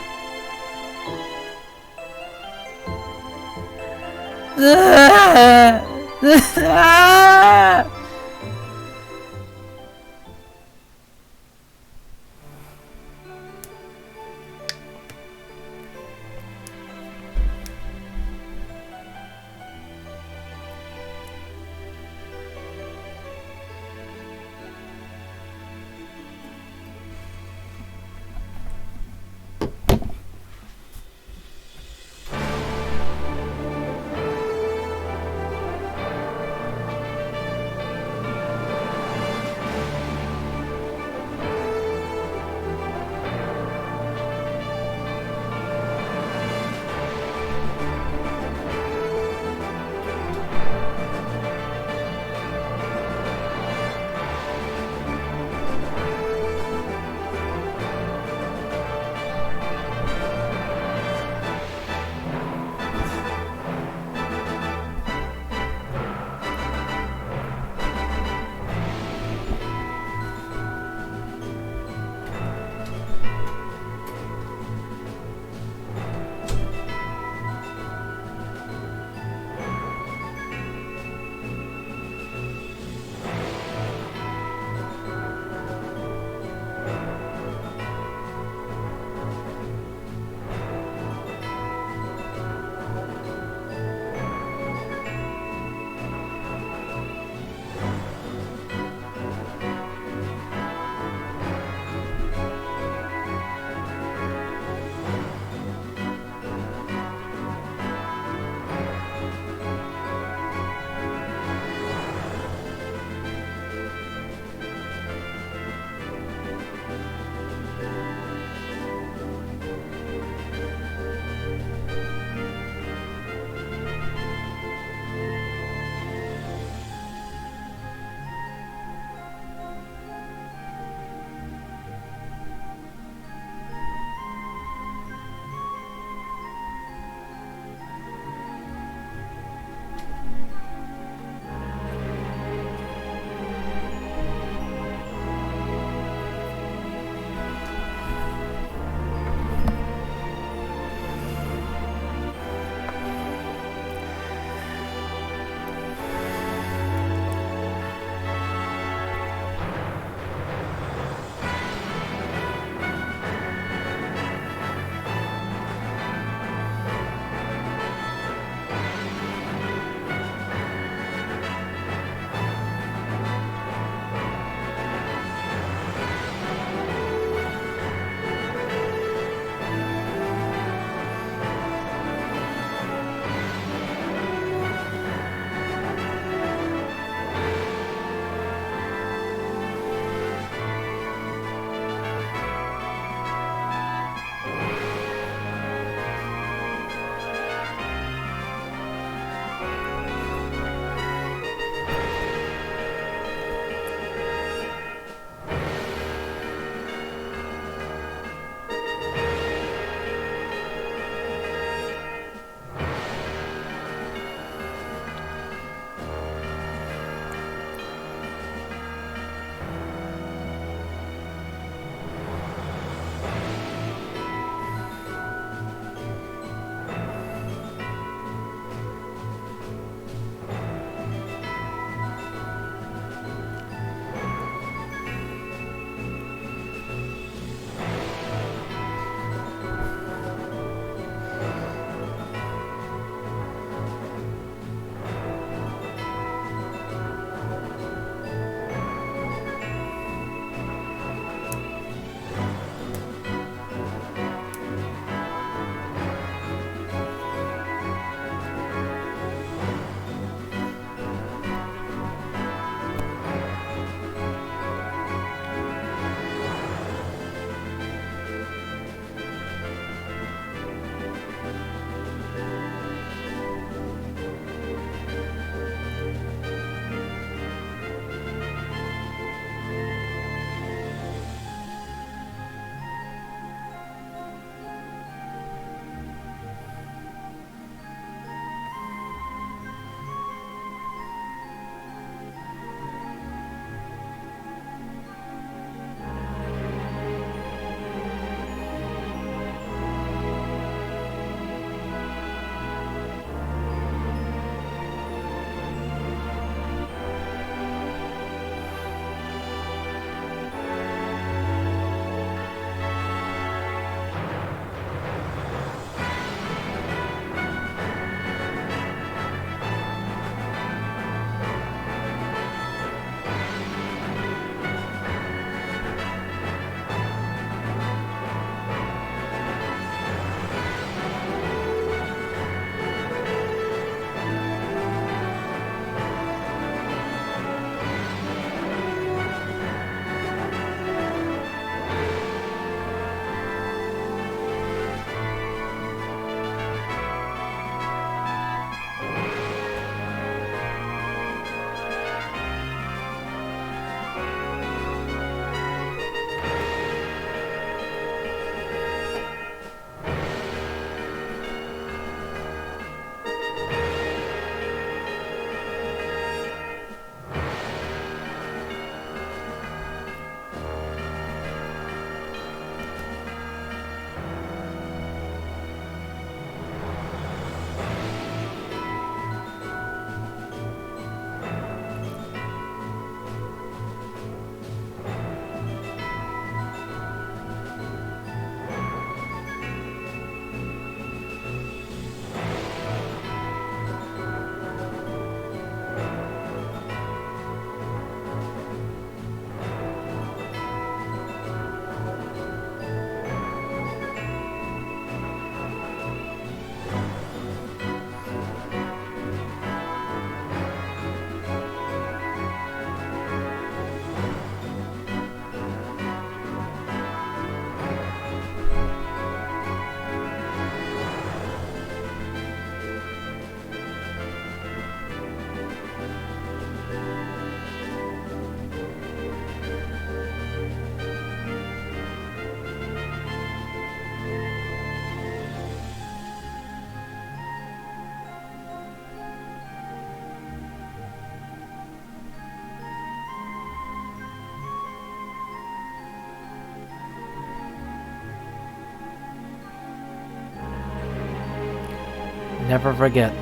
never forget.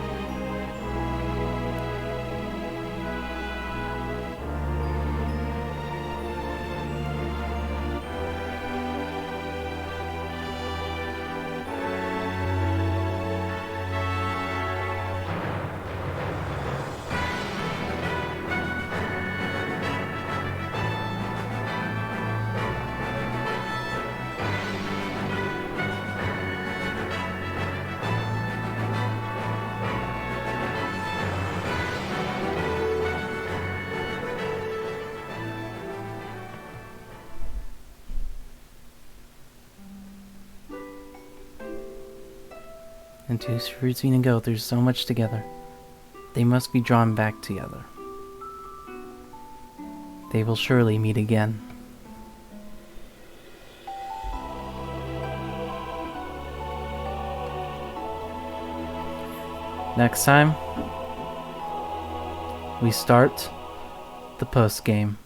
And two spirits meet and go through so much together. They must be drawn back together. They will surely meet again. Next time, we start the post-game.